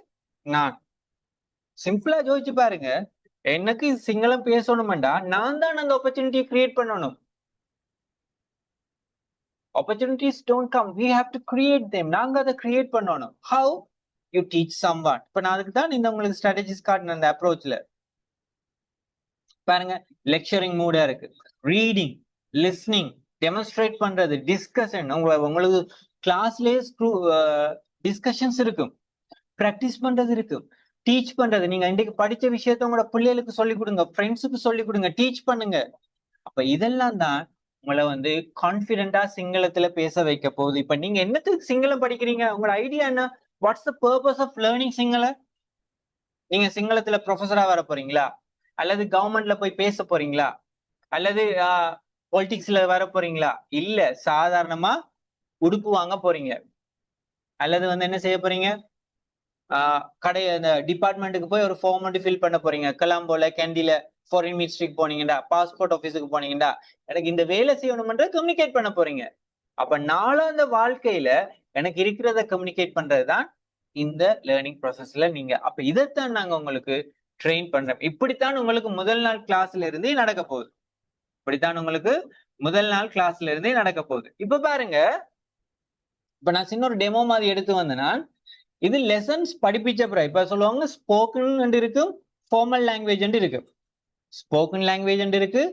நான். சிம்பிளா யோசிச்சு பாருங்க, எனக்கு சிங்களம் பேசணும்டா நான் தான் அந்த ஆப்பர்ச்சுனிட்டியை கிரியேட் பண்ணணும். opportunities don't come, we have to create them. நாங்க அதை கிரியேட் பண்ணணும். how? you teach someone. இப்ப நான் அதுக்கு தான் இந்த உங்களுக்கு ஸ்ட்ராட்டஜிஸ் காட்டின அந்த அப்ரோச்ல பாருங்க, லெக்சரிங் மூடா இருக்கு, ரீடிங், லிஸ்னிங், டெமான்ஸ்ட்ரேட் பண்றது, டிஸ்கஷன். உங்களுக்கு கிளாஸ்லயே டிஸ்கஷன்ஸ் இருக்கும், பிராக்டிஸ் பண்றது இருக்கு, டீச் பண்றது. நீங்க இன்றைக்கு படிச்ச விஷயத்த உங்களோட பிள்ளைகளுக்கு சொல்லிக் கொடுங்க, ஃப்ரெண்ட்ஸுக்கு சொல்லிக் கொடுங்க, டீச் பண்ணுங்க. அப்ப இதெல்லாம் தான் உங்களை வந்து கான்பிடென்டா சிங்களத்துல பேச வைக்க போகுது. இப்ப நீங்க என்னத்துக்கு சிங்களம் படிக்கிறீங்க? உங்களோட ஐடியா என்ன? What's the purpose of learning Sinhala? நீங்க சிங்களத்துல ப்ரொஃபஸரா வர போறீங்களா, அல்லது கவர்மெண்ட்ல போய் பேச போறீங்களா, அல்லது பொலிட்டிக்ஸ்ல வர போறீங்களா? இல்ல, சாதாரணமா உடுப்பு வாங்க போறீங்க, அல்லது வந்து என்ன செய்ய போறீங்க, கடை அந்த டிபார்ட்மெண்ட்டுக்கு போய் ஒரு ஃபார்ம் மட்டும் ஃபில் பண்ண போறீங்க. கொலம்போல, கேண்டில, ஃபாரின் மினிஸ்ட்ரிக்கு போனீங்கடா, பாஸ்போர்ட் ஆஃபீஸுக்கு போனீங்கடா, எனக்கு இந்த வேலை செய்யணும்ன்ற கம்யூனிகேட் பண்ண போறீங்க. அப்ப நாளாந்த வாழ்க்கையில எனக்கு இருக்கிறத கம்யூனிகேட் பண்றதுதான் இந்த லேர்னிங் ப்ராசஸ்ல நீங்க. அப்ப இதைத்தான் நாங்க உங்களுக்கு ட்ரெயின் பண்றோம். இப்படித்தான் உங்களுக்கு முதல் நாள் கிளாஸ்ல இருந்தே நடக்க போகுது. இப்படித்தான் உங்களுக்கு முதல் நாள் கிளாஸ்ல இருந்தே நடக்க போகுது. இப்ப பாருங்க, இப்ப நான் சின்ன ஒரு டெமோ மாதிரி எடுத்து வந்தேன்னா, இது லெசன்ஸ் படிப்பிச்ச பிறகு இப்ப சொல்லுவாங்க ஸ்போக்கன் இருக்கு, ஃபார்மல் லாங்குவேஜ் இருக்கு. ஸ்போக்கன் லாங்குவேஜ் இருக்கு,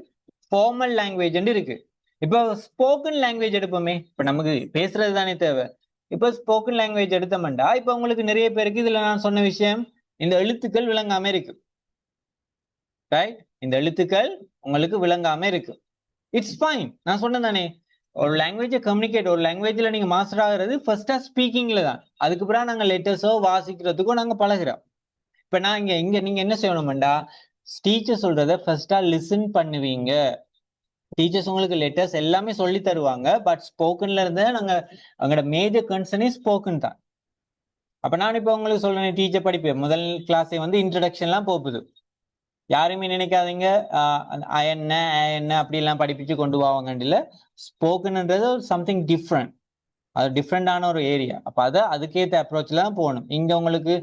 ஃபார்மல் லாங்குவேஜ் இருக்கு. இப்ப ஸ்போக்கன் லாங்குவேஜ் எடுப்போமே, இப்ப நமக்கு பேசுறது தானே தேவை. இப்ப ஸ்போக்கன் லாங்குவேஜ் எடுத்தோம்டா, இப்ப உங்களுக்கு நிறைய பேருக்கு இதுல நான் சொன்ன விஷயம், இந்த எழுத்துக்கள் விளங்காம இருக்கு. ரைட்? இந்த எழுத்துக்கள் உங்களுக்கு விளங்காம இருக்கு. It's fine. நான் சொன்னேன் தானே, ஒரு லாங்குவேஜை கம்யூனிகேட், ஒரு லாங்குவேஜ்ல நீங்க மாஸ்டர் ஆகுறது ஃபர்ஸ்டா ஸ்பீக்கிங்ல தான். அதுக்கு பிறகு நாங்க லெட்டர்ஸோ வாசிக்கிறதுக்கோ நாங்க பழகிறோம். இப்ப நான் இங்க நீங்க என்ன செய்யணும்டா, டீச்சர் சொல்றத ஃபர்ஸ்டா லிசன் பண்ணுவீங்க. டீச்சர்ஸ் உங்களுக்கு லெட்டர்ஸ் எல்லாமே சொல்லி தருவாங்க, பட் ஸ்போக்கன்ல இருந்து நாங்க அவங்களோட மேஜர் கன்சர்னே ஸ்போக்கன் தான். அப்ப நான் இப்ப உங்களுக்கு சொல்றேன், டீச்சர் படிப்பேன் முதல் கிளாஸே வந்து இன்ட்ரடக்ஷன்லாம் போகுது. யாருமே நினைக்காதீங்க என்ன அப்படி எல்லாம் படிப்பிச்சு கொண்டு போவாங்கன்னு இல்ல. ஸ்போக்கன்ன்றது சம்திங் டிஃப்ரெண்ட், அது டிஃப்ரெண்டான ஒரு ஏரியா. அப்ப அதுக்கேற்ற அப்ரோச்ல தான் போகணும். இங்க உங்களுக்கு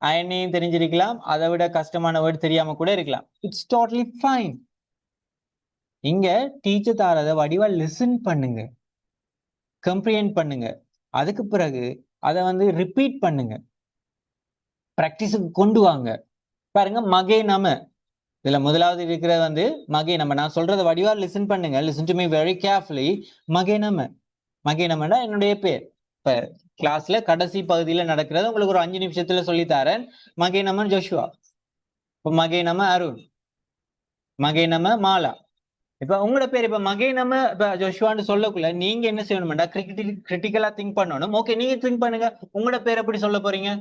அயனையும் தெரிஞ்சிருக்கலாம், அதை விட கஷ்டமான வேர்டு தெரியாம கூட இருக்கலாம். It's totally fine. இங்க டீச்சர் தாரத வடிவா லிசன் பண்ணுங்க, கம்ப்ரிஹெண்ட் பண்ணுங்க, அதுக்கு பிறகு அதை வந்து ரிப்பீட் பண்ணுங்க, பிராக்டிஸுக்கு கொண்டு வாங்க. பாருங்க, மகே நம இதுல முதலாவது இருக்கிறது வந்து மகே நம்ம. நான் சொல்றத வடிவா லிசன் பண்ணுங்க, listen to me very carefully. மகே நம, மகே நமனா என்னுடைய பேர். இப்ப கிளாஸ்ல கடைசி பகுதியில நடக்கிறது உங்களுக்கு ஒரு 5 நிமிஷத்துல சொல்லி தரேன். மகே நம ஜோஷுவா, இப்ப மகே நம அருண், மகே நம மாலா. இப்ப உங்களோட பேர் இப்ப மகே நம இப்ப ஜோஷுவான்னு சொல்லக்குள்ள நீங்க என்ன செய்யணும்டா, கிரிட்டிக்கலா திங்க் பண்ணணும். ஓகே, நீங்க திங்க் பண்ணுங்க, உங்களோட பேர் எப்படி சொல்ல போறீங்க?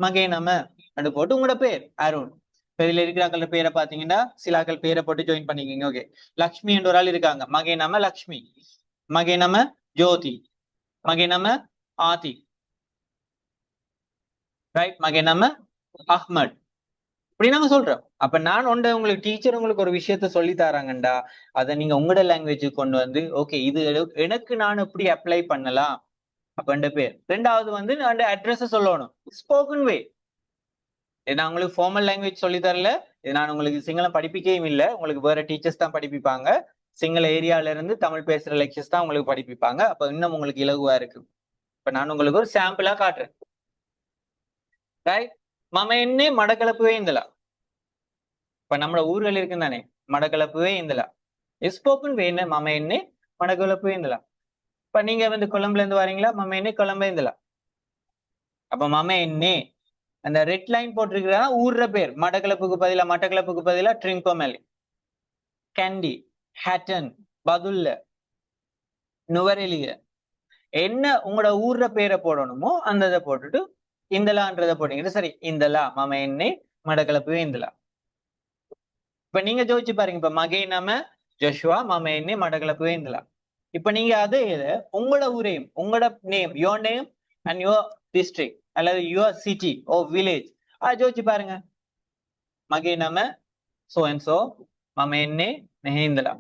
மகே நம அப்படி போட்டு உங்களோட பேர் அருண். இப்ப இதுல இருக்கிறாக்கள பேரை பாத்தீங்கன்னா சிலாக்கள் பேரை போட்டு ஜாயின் பண்ணிக்கிங்க. ஓகே, லக்ஷ்மி என்ற ஒரு ஆள் இருக்காங்க, மகே நம லக்ஷ்மி, மகே நம ஜோதி, மகே நம ஆதி, ரைட், மகே நம அஹ்மத். இப்படி நாங்க சொல்றோம். அப்ப நான் உங்களுக்கு டீச்சர் உங்களுக்கு ஒரு விஷயத்த சொல்லி தராங்கண்டா, அதை நீங்க உங்களோட லாங்குவேஜுக்கு கொண்டு வந்து ஓகே இது எனக்கு நான் எப்படி அப்ளை பண்ணலாம் அப்படின்ற பேர். ரெண்டாவது வந்து நான் அட்ரஸ் சொல்லணும், ஸ்போக்கன் வே. நான் உங்களுக்கு ஃபார்மல் லாங்குவேஜ் சொல்லி தரல, இது நான் உங்களுக்கு சிங்களம் படிப்பிக்கவும் இல்லை, உங்களுக்கு வேற டீச்சர்ஸ் தான் படிப்பிப்பாங்க. சிங்கள ஏரியால இருந்து தமிழ் பேசுற லெக்சர்ஸ் தான் உங்களுக்கு படிப்பிப்பாங்க. அப்ப இன்னும் உங்களுக்கு இலகுவா இருக்கு. இப்ப நான் உங்களுக்கு ஒரு சாம்பிளா காட்டுறேன். ரைட், மம என்ன மடக்கலப்புவே இருந்தலாம். இப்ப நம்மளோட ஊர்கள் இருக்குன்னு தானே, மடකலப்புவே இந்தலா ஸ்போக்கன் வே என்ன மம என்ன மடகலப்புவே இந்தலா. இப்ப நீங்க வந்து கொழும்புல இருந்து வரீங்களா, மம என்ன கொழம்பு இந்தலா. அப்ப மம என்ன அந்த ரெட் லைன் போட்டிருக்கிறா ஊர்ற பேர். மட்டக்களப்புக்கு பதிலா ட்ரிங்கோமேலி, கேண்டி, ஹேட்டன், பதுல்ல, நுவரெலிய, என்ன உங்களோட ஊர்ற பேரை போடணுமோ அந்த இதை போட்டுட்டு இந்தலான்றதை போட்டீங்க. சரி, இந்தலா மம என்ன மடக்கலப்புவே இந்தலா. இப்ப நீங்க ஜோதிச்சு பாருங்க. இப்ப மகே நாம ஜோஷுவா மம என்ன மடக்கலப்புவே இந்தலா. இப்ப நீங்க அதே இதை உங்களோட ஊரையும் உங்களோட name, your name and your district அல்லது யுவர் சிட்டி ஓ வில்லேஜ் ஜோதிச்சு பாருங்க. மகே நாம சோ அண்ட் சோ மம என்ன நெஹேந்தலா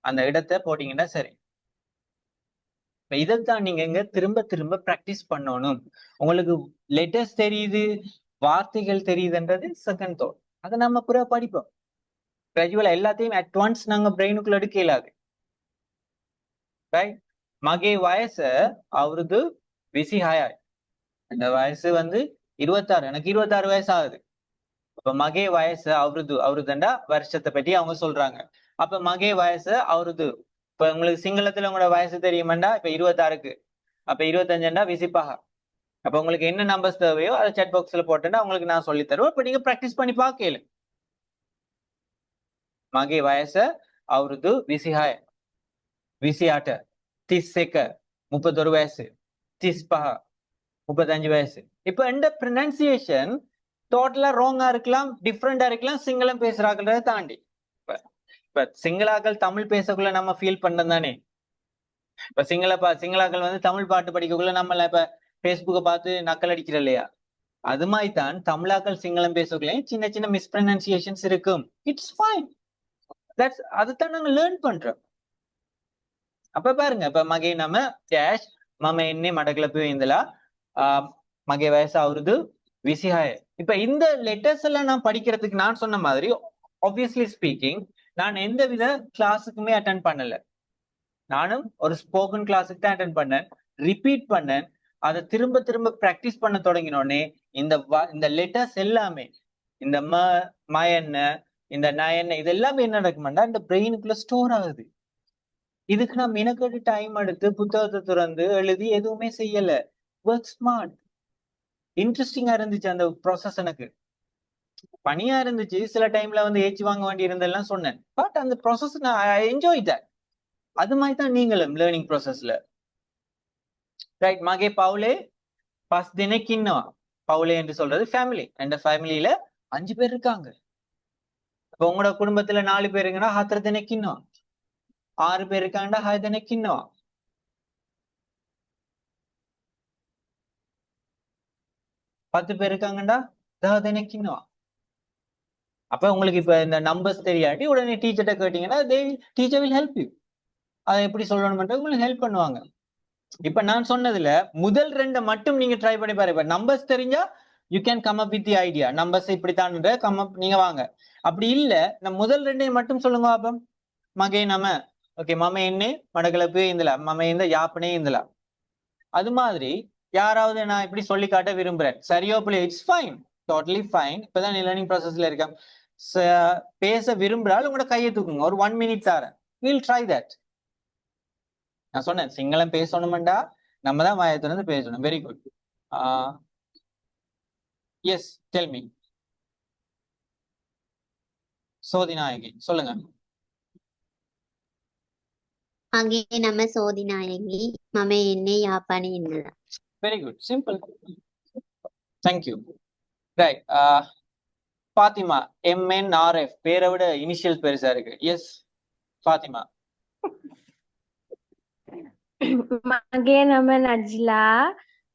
அந்த இடத்தை போட்டீங்கன்னா சரி. இதைத்தான் நீங்க எங்க திரும்ப திரும்ப பிராக்டிஸ் பண்ணணும். உங்களுக்கு லெட்டர்ஸ் தெரியுது, வார்த்தைகள் தெரியுதுன்றது செகண்ட் தாட். அதை நம்ம புற படிப்போம். கிராஜுவலா எல்லாத்தையும் அட்வான்ஸ் நாங்க பிரெயினுக்குள்ள எடுக்க இயலாது. ரைட். மகே வயசு அவருது விசி ஹாயாய். அந்த வயசு வந்து 26, எனக்கு 26 வயசு ஆகுது. அப்ப மகே வயசு அவருதுண்டா வருஷத்தை பற்றி அவங்க சொல்றாங்க. அப்ப மகே வயசு அவருது. இப்ப உங்களுக்கு சிங்களத்துல உங்களோட வயசு தெரியுமாண்டா, இப்ப 26க்கு அப்ப 25ண்டா விசிப்பாக. அப்ப உங்களுக்கு என்ன நம்பர்ஸ் தேவையோ அதை சாட் பாக்ஸ்ல போட்டேன்னா உங்களுக்கு நான் சொல்லி தருவேன். இப்ப நீங்க பிராக்டிஸ் பண்ணி பார்க்கல. மகே வயசு அவருது விசிஹாய், விசியாட்ட, 30 31 வயசு, 30 35 வயசு. இப்ப இந்த ப்ரொனன்சியேஷன் டோட்டலா ராங்கா இருக்கலாம், டிஃப்ரெண்டா இருக்கலாம் சிங்களம் பேசுறாங்களத தாண்டி. இப்ப சிங்களாக்கள் தமிழ் பேசக்குள்ள நம்ம ஃபீல் பண்ணோம் தானே. இப்ப சிங்களாக்கள் வந்து தமிழ் பாட்டு படிக்கக்குள்ள நம்மள இப்ப பேஸ்புக்கை பார்த்து நக்கல் அடிக்கிற இல்லையா, அது மாதிரி தான் தமிழாக்கள் சிங்களம் பேசக்குள்ளே சின்ன சின்ன மிஸ்ப்ரனன்சியேஷன்ஸ் இருக்கும். It's fine. அதுதான் நாங்க லேர்ன் பண்றோம். அப்ப பாருங்க, இப்ப மகே நம்ம டேஷ் மம என்ன மடக்கலப்பு இந்தலா மகே வயசு அவருது விசிஹாய. இப்ப இந்த லெட்டர்ஸ் எல்லாம் நான் படிக்கிறதுக்கு நான் சொன்ன மாதிரி ஆப்வியஸ்லி ஸ்பீக்கிங் நான் எந்த வித கிளாஸுக்குமே அட்டென்ட் பண்ணல. நானும் ஒரு ஸ்போக்கன் கிளாஸுக்கு தான் அட்டென்ட் பண்ணேன், ரிப்பீட் பண்ணேன். அதை திரும்ப திரும்ப பிராக்டிஸ் பண்ண தொடங்கினோடனே இந்த லெட்டர்ஸ் எல்லாமே, இந்த மயன்ன, இந்த நயன்ன, இது எல்லாமே என்ன நடக்குமாண்டா இந்த பிரெயினுக்குள்ள ஸ்டோர் ஆகுது. இதுக்கு நான் மெனக்கெட்டு டைம் எடுத்து புத்தகத்தை திறந்து எழுதி எதுவுமே செய்யல. Work smart. இன்ட்ரெஸ்டிங்கா இருந்துச்சு அந்த ப்ராசஸ். எனக்கு பணியா இருந்துச்சு, சில டைம்ல வந்து ஏச்சு வாங்க வேண்டி இருந்தெல்லாம் சொன்னேன். பட் அந்த ப்ராசஸ் நான் என்ஜாய் தட். அது மாதிரி தான் நீங்களும் லேர்னிங் ப்ராசஸ்ல. ரைட். மகே பவுலே பஸ் தினைக்கின்னா, பவுலே என்று சொல்றது ஃபேமிலி. அந்த ஃபேமிலியில 5 பேர் இருக்காங்க. இப்ப உங்களோட குடும்பத்துல 4 பேர் இருக்குன்னா ஹத்திர தினைக்கின்னா, 6 பேர் இருக்காண்டா ஹாய் தினைக்கின்னா, 10 பேர் இருக்காங்கண்டா தஹ தினைக்கின்னா. அப்ப உங்களுக்கு இப்ப இந்த நம்பர்ஸ் தெரியாட்டி உடனே டீச்சர்ட்ட கேட்டீங்கன்னா டீச்சர் வில் ஹெல்ப் யூ. அதை எப்படி சொல்லணும்ன்றது உங்களுக்கு ஹெல்ப் பண்ணுவாங்க. இப்ப நான் சொன்னதுல முதல் 2 மட்டும் நீங்க ட்ரை பண்ணி பாருங்க. நம்பர்ஸ் தெரிஞ்சா you can come up with the idea. Numbers இப்படித்தான் கம் அப் நீங்க வாங்க. அப்படி இல்ல நான் முதல் 2 மட்டும் சொல்லுங்க பாப்போம். மகே நம்ம ஓகே மம என்ன மடக்கலப்பு இந்தல மம இந்த யாப்பனே இந்தல. அது மாதிரி யாராவது நான் இப்படி சொல்லி காட்ட விரும்புறேன், சரியோ பிள்ளை, இட்ஸ் ஃபைன், டோட்டலி ஃபைன். இப்பதான் நீ லேர்னிங் ப்ராசஸ்ல இருக்கேன். பேச விரும்புறாள் உங்களோட கையை தூக்குங்க, ஒரு 1 minute தரேன். Will try that. நான் சொன்னேன் சிங்களம் பேசணும்டா நம்ம தான் வாயை திறந்து பேசணும். Very good. Yes, tell me. Sothinayaki சொல்லுங்க. මගේ නම සෝදිනායකි. මම එන්නේ යාපනයේ ඉඳලා. Very good, simple. Thank you. Right. Fathima, MNRF பேரை விட இனிஷியல் பெருசா இருக்கு. எஸ் பாத்திமா. මගේ නම නජ්ලා.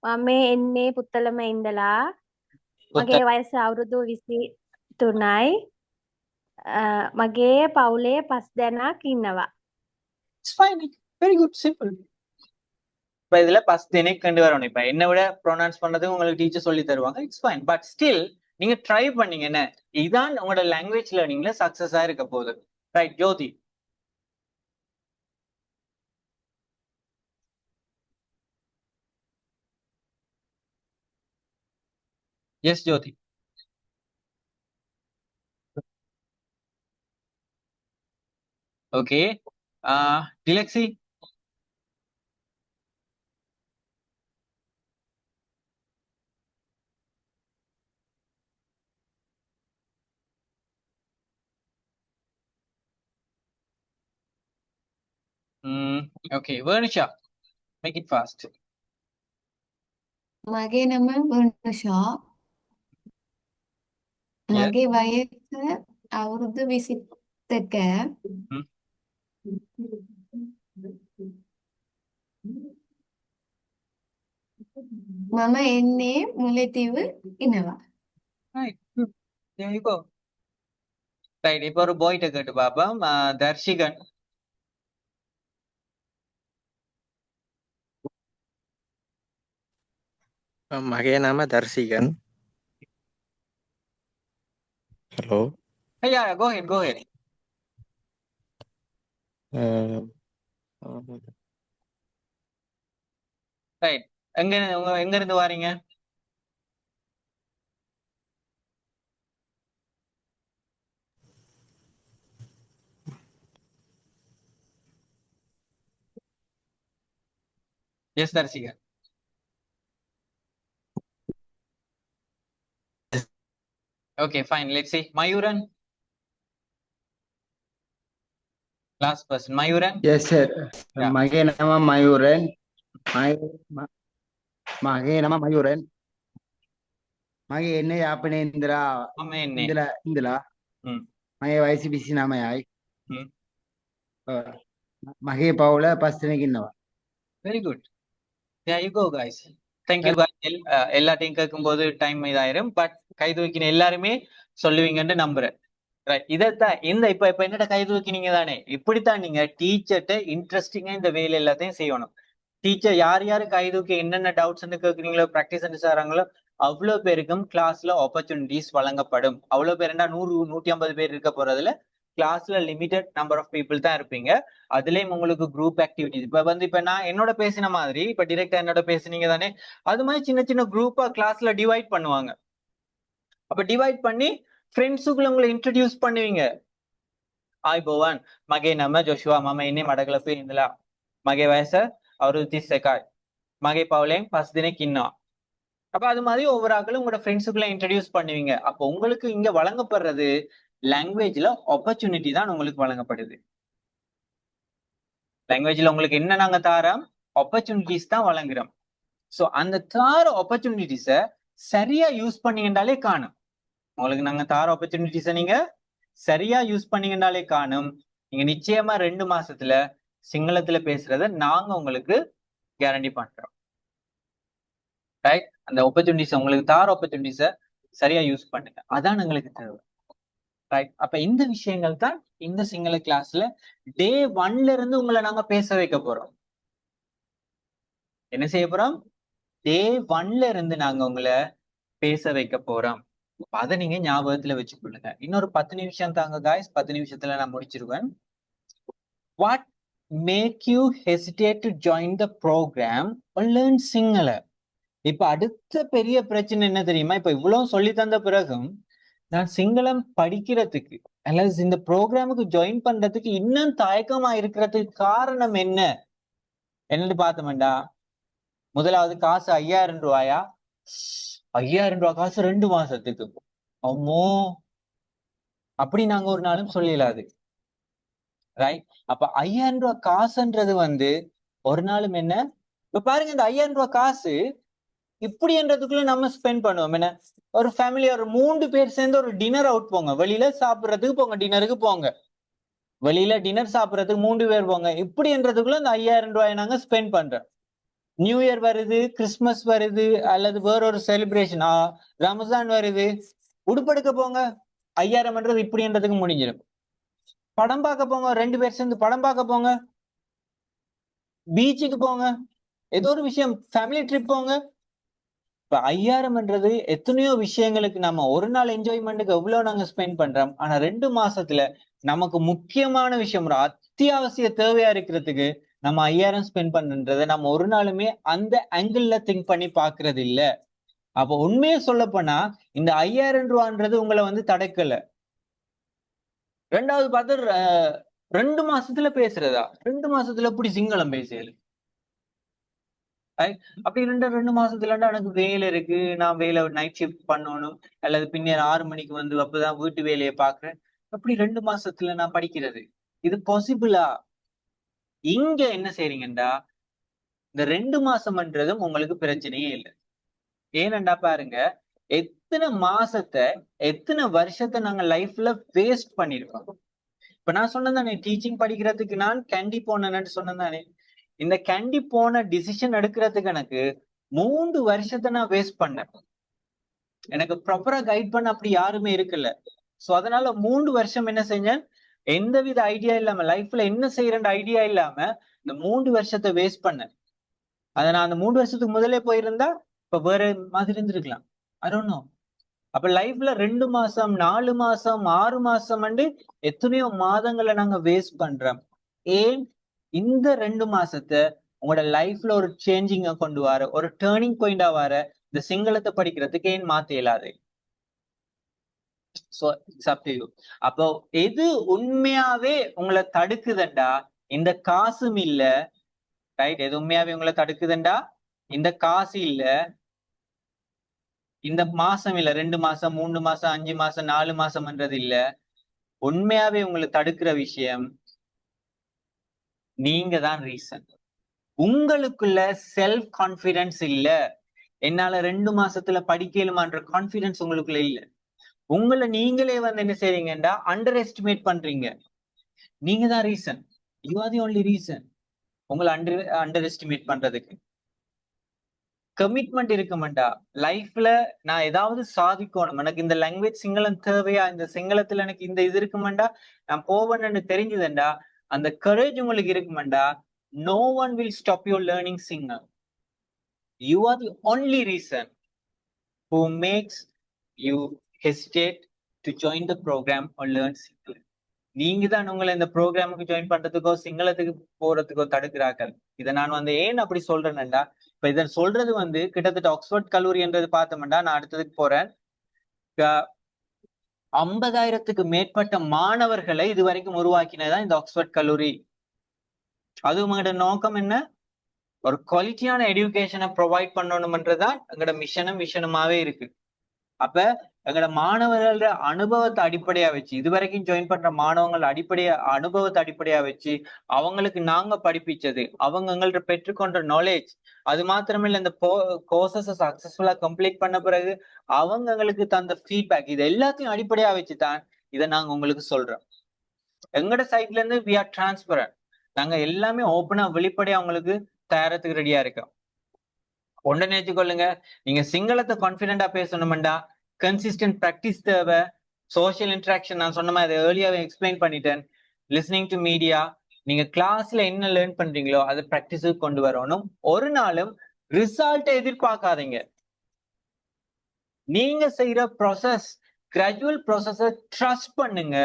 මම එන්නේ පුත්තලම ඉඳලා. මගේ වයස අවුරුදු 23යි. මගේ පවුලේ 5 දෙනෙක් ඉන්නවා. It's fine. Very good, simple. இப்ப இதுல 10 தினைக்கு கண்டு வரணும். இப்ப என்ன விட ப்ரொனவுன்ஸ் பண்றதுக்கு உங்களுக்கு டீச்சர் சொல்லி தருவாங்க. It's fine. பட் ஸ்டில் நீங்க ட்ரை பண்ணீங்க. என்ன இதான் உங்களோட லாங்குவேஜ் லேர்னிங்ல சக்சஸா இருக்க போகுது. Right. Jothi. Yes Jothi. Okay. Dilaxi. Okay. Varnisha, make it fast. මගේ නම වර්ණෂා. Yes. මගේ වයස අවුරුදු 22. Hmm. මම එන්නේ Mullaitivu ඉනවා. Right. Good. There you go. Right. இப்போ ஒரு பாய்ட்ட கேட்டு பாப்போம். தர்ஷிகன். මගේ නම Tharshikan. Hello. Yeah, go ahead, go ahead. Right. எங்க இருந்து வாரீங்க? Yes Tharshikan. Okay, fine. Let's see. Mayuran. Last person. Mayuran. Yes, sir. Yeah. මගේ නම මයුරන්. මගේ නම මයුරන්. මගේ එන්නේ යාපනයේ ඉඳලා Mama enne. ඉඳලා Hmm. මගේ වයස 29යි. Hmm. මගේ පවුල 5 දෙනෙක් ඉන්නවා. Very good. There you go, guys. Thank you, guys. எல்லாத்தையும் கேட்கும்போது டைம் இதாயிரும். பட் கை தூக்கின எல்லாருமே சொல்லுவீங்கன்னு நம்புறேன். ரைட். இதைத்தான் இப்ப என்னடா கை தூக்கினீங்க தானே, இப்படித்தான் நீங்க டீச்சர்ட்ட இன்ட்ரெஸ்டிங்கா இந்த வேலை எல்லாத்தையும் செய்யணும். டீச்சர் யார் யாரு கை தூக்கி என்னென்ன டவுட்ஸ் கேட்குறீங்களோ, ப்ராக்டிஸ் செய்றாங்களோ அவ்வளவு பேருக்கும் கிளாஸ்ல ஆப்பர்ச்சுனிட்டிஸ் வழங்கப்படும். அவ்வளவு பேர் 100-150 பேர் இருக்க போறதுல கிளாஸ்ல லிமிடெட் நம்பர் ஆஃப் பீப்புள் தான் இருப்பீங்க. அதுலயும் உங்களுக்கு குரூப் ஆக்டிவிட்டிஸ் இப்ப நான் என்னோட பேசின மாதிரி இப்ப டிரெக்டா என்னோட பேசுனீங்க தானே, அது மாதிரி சின்ன சின்ன குரூப்பா கிளாஸ்ல டிவைட் பண்ணுவாங்க. அப்ப டிவைட் பண்ணி ஃப்ரெண்ட்ஸுக்குள்ள உங்களை இன்ட்ரடியூஸ் பண்ணுவீங்க. ආයිබෝවන්, මගේ නම ජොෂුවා. මම ඉන්නේ මඩකලපුවේ ඉඳලා. මගේ වයස අවුරුදු 31යි. මගේ පවුලෙන් 5 දෙනෙක් ඉන්නවා. அப்ப அது மாதிரி ஒவ்வொரு ஆக்களும் உங்களோட ஃப்ரெண்ட்ஸுக்குள்ள இன்ட்ரடியூஸ் பண்ணுவீங்க. அப்போ உங்களுக்கு இங்க வழங்கப்படுறது லாங்குவேஜ்ல ஆப்பர்ச்சுனிட்டி தான் உங்களுக்கு வழங்கப்படுது. லாங்குவேஜ்ல உங்களுக்கு என்ன நாங்க தாரோம்? ஆப்பர்ச்சுனிட்டிஸ் தான் வழங்குறோம். சோ அந்த தார ஆப்பர்ச்சுனிட்டிஸை சரியா யூஸ் பண்ணீங்கன்னாலே காணும். உங்களுக்கு நாங்க தார ஆப்பர்ச்சுனிட்டிஸை நீங்க சரியா யூஸ் பண்ணீங்கன்னாலே காணும். நீங்க நிச்சயமா 2 மாசத்துல சிங்களத்துல பேசுறத நாங்க உங்களுக்கு கேரண்டி பண்றோம். ரைட். அந்த ஆப்பர்ச்சுனிட்டிஸ் உங்களுக்கு தார ஆப்பர்ச்சுனிட்டிஸை சரியா யூஸ் பண்ணுங்க. அதான் எங்களுக்கு தேவை. ரைட். அப்ப இந்த விஷயங்கள் தான் இந்த சிங்கள கிளாஸ்ல டே 1ல இருந்து உங்களை நாங்க பேச வைக்க போறோம். என்ன செய்ய போறோம்? டே 1ல இருந்து நாங்க உங்களை பேச வைக்க போறோம். அதை நீங்க ஞாபகத்துல வச்சுக்கொள்ளுங்க. இன்னொரு 10 நிமிஷம் தாங்க காய்ஸ். 10 நிமிஷத்துல நான் முடிச்சிருவேன். What make you hesitate to join the program or learn Sinhala? இப்ப அடுத்த பெரிய பிரச்சனை என்ன தெரியுமா? இப்ப இவ்வளவு சொல்லி தந்த பிறகும் நான் சிங்களம் படிக்கிறதுக்கு அல்லது இந்த ப்ரோக்ராமுக்கு ஜாயின் பண்றதுக்கு இன்னும் தயக்கமா இருக்கிறதுக்கு காரணம் என்ன என்னன்னு பார்த்தோம்டா, முதலாவது காசு 5000 ரூபாயா? 5000 ரூபாய் காசு 2 மாசத்துக்கு. அம்மோ, அப்படி நாங்க ஒரு நாளும் சொல்லலாது. ரைட். அப்ப 5000 ரூபாய் காசுன்றது ஒரு நாளும் என்ன, இப்ப பாருங்க, இந்த 5000 ரூபாய் காசு இப்படின்றதுக்குள்ள நம்ம ஸ்பெண்ட் பண்ணுவோம். என்ன, ஒரு ஃபேமிலி ஒரு 3 பேர் சேர்ந்து ஒரு டின்னர் அவுட் போங்க, வெளியில சாப்பிடுறதுக்கு போங்க, டின்னருக்கு போங்க, வெளியில டின்னர் சாப்பிடுறதுக்கு 3 பேர் போங்க. இப்படின்றதுக்குள்ள இந்த 5000 ரூபாய் நாங்க ஸ்பெண்ட் பண்றோம். நியூ இயர் வருது, கிறிஸ்துமஸ் வருது, அல்லது வேற ஒரு செலிப்ரேஷன், ரமஜான் வருது, உடுப்பெடுக்க போங்க, 5000 இப்படின்றதுக்கு முடிஞ்சிடும். படம் பார்க்க போங்க, 2 பேர் சேர்ந்து படம் பார்க்க போங்க, பீச்சுக்கு போங்க, ஏதோ ஒரு விஷயம், ஃபேமிலி ட்ரிப் போங்க. இப்ப 5000 எத்தனையோ விஷயங்களுக்கு நம்ம ஒரு நாள் என்ஜாய்மெண்ட்டுக்கு எவ்வளவு நாங்க ஸ்பெண்ட் பண்றோம். ஆனா 2 மாசத்துல நமக்கு முக்கியமான விஷயம், ஒரு அத்தியாவசிய தேவையா இருக்கிறதுக்கு நம்ம 5000 ஸ்பெண்ட் பண்றதை நம்ம ஒரு நாளுமே அந்த ஆங்கிள் திங்க் பண்ணி பாக்குறது இல்ல. அப்ப உண்மையை சொல்ல போனா இந்த 5000 ரூபான்றது உங்களை தடைக்கல. ரெண்டாவது பார்த்து 2 மாசத்துல பேசுறதா? 2 மாசத்துல எப்படி சிங்களம் பேசுறது? அப்படி ரெண்டு மாசத்துல எனக்கு வேலை இருக்கு, நான் வேலை நைட் ஷிஃப்ட் பண்ணணும், அல்லது பின்னர் 6 மணிக்கு வந்து அப்பதான் வீட்டு வேலையை பாக்குறேன். அப்படி 2 மாசத்துல நான் படிக்கிறது இது பாசிபிளா? இங்க என்ன செய்றீங்கடா, இந்த 2 மாசம்ன்றதும் உங்களுக்கு பிரச்சனையே இல்லை. ஏனண்டா பாருங்க, எத்தனை மாசத்தை எத்தனை வருஷத்தை நாங்க லைஃப்ல வேஸ்ட் பண்ணிருக்கோம். இப்ப நான் சொன்னதானே, டீச்சிங் படிக்கிறதுக்கு நான் கேண்டி போனேன்னு சொன்னதானே. இந்த கேண்டி போன டிசிஷன் எடுக்கிறதுக்கு எனக்கு 3 வருஷத்தை நான் வேஸ்ட் பண்ணேன். எனக்கு ப்ராப்பரா கைட் பண்ண அப்படி யாருமே இருக்குல்ல. சோ அதனால 3 வருஷம் என்ன செஞ்சேன், எந்தவித ஐடியா இல்லாம, லைஃப்ல என்ன செய்யற ஐடியா இல்லாம இந்த 3 வருஷத்தை வேஸ்ட் பண்ணேன். அதை நான் அந்த 3 வருஷத்துக்கு முதலே போயிருந்தா இப்ப வேற மாதிரி இருந்திருக்கலாம். I don't know. அப்ப லைஃப்ல 2 மாசம் 4 மாசம் 6 மாசம் எத்தனையோ மாதங்களை நாங்க வேஸ்ட் பண்றோம். ஏன்? இந்த 2 மாசத்தை உங்களோட லைஃப்ல ஒரு சேஞ்சிங்க கொண்டு வர, ஒரு டேர்னிங் பாயிண்டா வர இந்த சிங்களத்தை படிக்கிறதுக்கு ஏன் மாத்த இயலாது? So it's up to you. அப்போ எது உண்மையாவே உங்களை தடுக்குதுண்டா, இந்த காசும் இல்ல, ரைட்? எது உண்மையாவே உங்களை தடுக்குதுண்டா, இந்த காசு இல்ல, இந்த மாசம் இல்ல, 2 மாசம் 3 மாசம் 5 மாசம் 4 மாசம்ன்றது இல்ல. உண்மையாவே உங்களை தடுக்கிற விஷயம் நீங்க தான் ரீசன். உங்களுக்குள்ள செல்ஃப் கான்பிடன்ஸ் இல்ல. என்னால 2 மாசத்துல படிக்கலுமான்ற கான்பிடன்ஸ் உங்களுக்குள்ள இல்ல. உங்களை நீங்களே வந்து என்ன செய்றீங்கடா, அண்டர் எஸ்டிமேட் பண்றீங்க. நீங்க தான் reason. You are the only reason உங்களை அண்டர் எஸ்டிமேட் பண்றதுக்கு. கமிட்மெண்ட் இருக்குமாண்டா, லைஃப்ல நான் ஏதாவது சாதிக்கணும், எனக்கு இந்த லாங்குவேஜ் சிங்களம் தேவையா, இந்த சிங்களத்துல எனக்கு இந்த இது இருக்குமாண்டா, நான் போவேன்னு தெரிஞ்சதுண்டா, அந்த கரேஜ் உங்களுக்கு இருக்குமாண்டா, no one will stop you learning Sinhala. You are the only reason who makes you hesitate to join the program or learn Sinhala. நீங்க தான் உங்களை இந்த ப்ரோக்ராமுக்கு ஜாயின் பண்றதுக்கோ சிங்களத்துக்கு போறதுக்கோ தடுக்கிறார்கள். இதை நான் வந்து ஏன் அப்படி சொல்றேன்டா, இப்ப இதை சொல்றது வந்து கிட்டத்தட்ட ஆக்ஸ்போர்ட் கல்லூரி என்றது பார்த்தோம்னா, நான் அடுத்ததுக்கு போறேன், 50,000க்கு மேற்பட்ட மாணவர்களை இதுவரைக்கும் உருவாக்கினதான் இந்த ஆக்ஸ்போர்ட் கல்லூரி. அது உங்களோட நோக்கம் என்ன? ஒரு குவாலிட்டியான எஜுகேஷனை ப்ரொவைட் பண்ணணும்ன்றதுதான் எங்களோட விஷனுமாவே இருக்கு. அப்ப எங்களோட மாணவர்களோட அனுபவத்தை அடிப்படையா வச்சு, இதுவரைக்கும் ஜாயின் பண்ற மாணவர்கள் அனுபவத்தை அடிப்படையா வச்சு அவங்களுக்கு நாங்க படிப்பிச்சது, அவங்க எங்கள்ட்ட பெற்றுக்கொண்ட நாலேஜ், அது மாத்திரமில்ல இந்த கோர்சஸ் சக்சஸ்ஃபுல்லா கம்ப்ளீட் பண்ண பிறகு அவங்க எங்களுக்கு தந்த ஃபீட்பேக், இது எல்லாத்தையும் அடிப்படையா வச்சுதான் இதை நாங்க உங்களுக்கு சொல்றோம். எங்களோட சைட்ல இருந்து we are transparent. நாங்க எல்லாமே ஓப்பனா வெளிப்படையா அவங்களுக்கு தயாரத்துக்கு ரெடியா இருக்கோம். ஒன்றை நினைச்சுக்கொள்ளுங்க, நீங்க சிங்களத்தை கான்பிடென்டா பேசணும்டா கன்சிஸ்டன்ட் பிராக்டிஸ் தேவை. சோசியல் இன்டராக்ஷன் நான் சொன்ன மாதிரி ஏர்லியாவே எக்ஸ்பிளைன் பண்ணிட்டேன். லிஸ்னிங் டு மீடியா, நீங்க கிளாஸ்ல என்ன லேர்ன் பண்றீங்களோ அதை பிராக்டிஸுக்கு கொண்டு வரணும். ஒரு நாளும் ரிசல்ட்டை எதிர்பார்க்காதீங்க. நீங்க செய்யற ப்ராசஸ், கிராஜுவல் ப்ராசஸை ட்ரஸ்ட் பண்ணுங்க,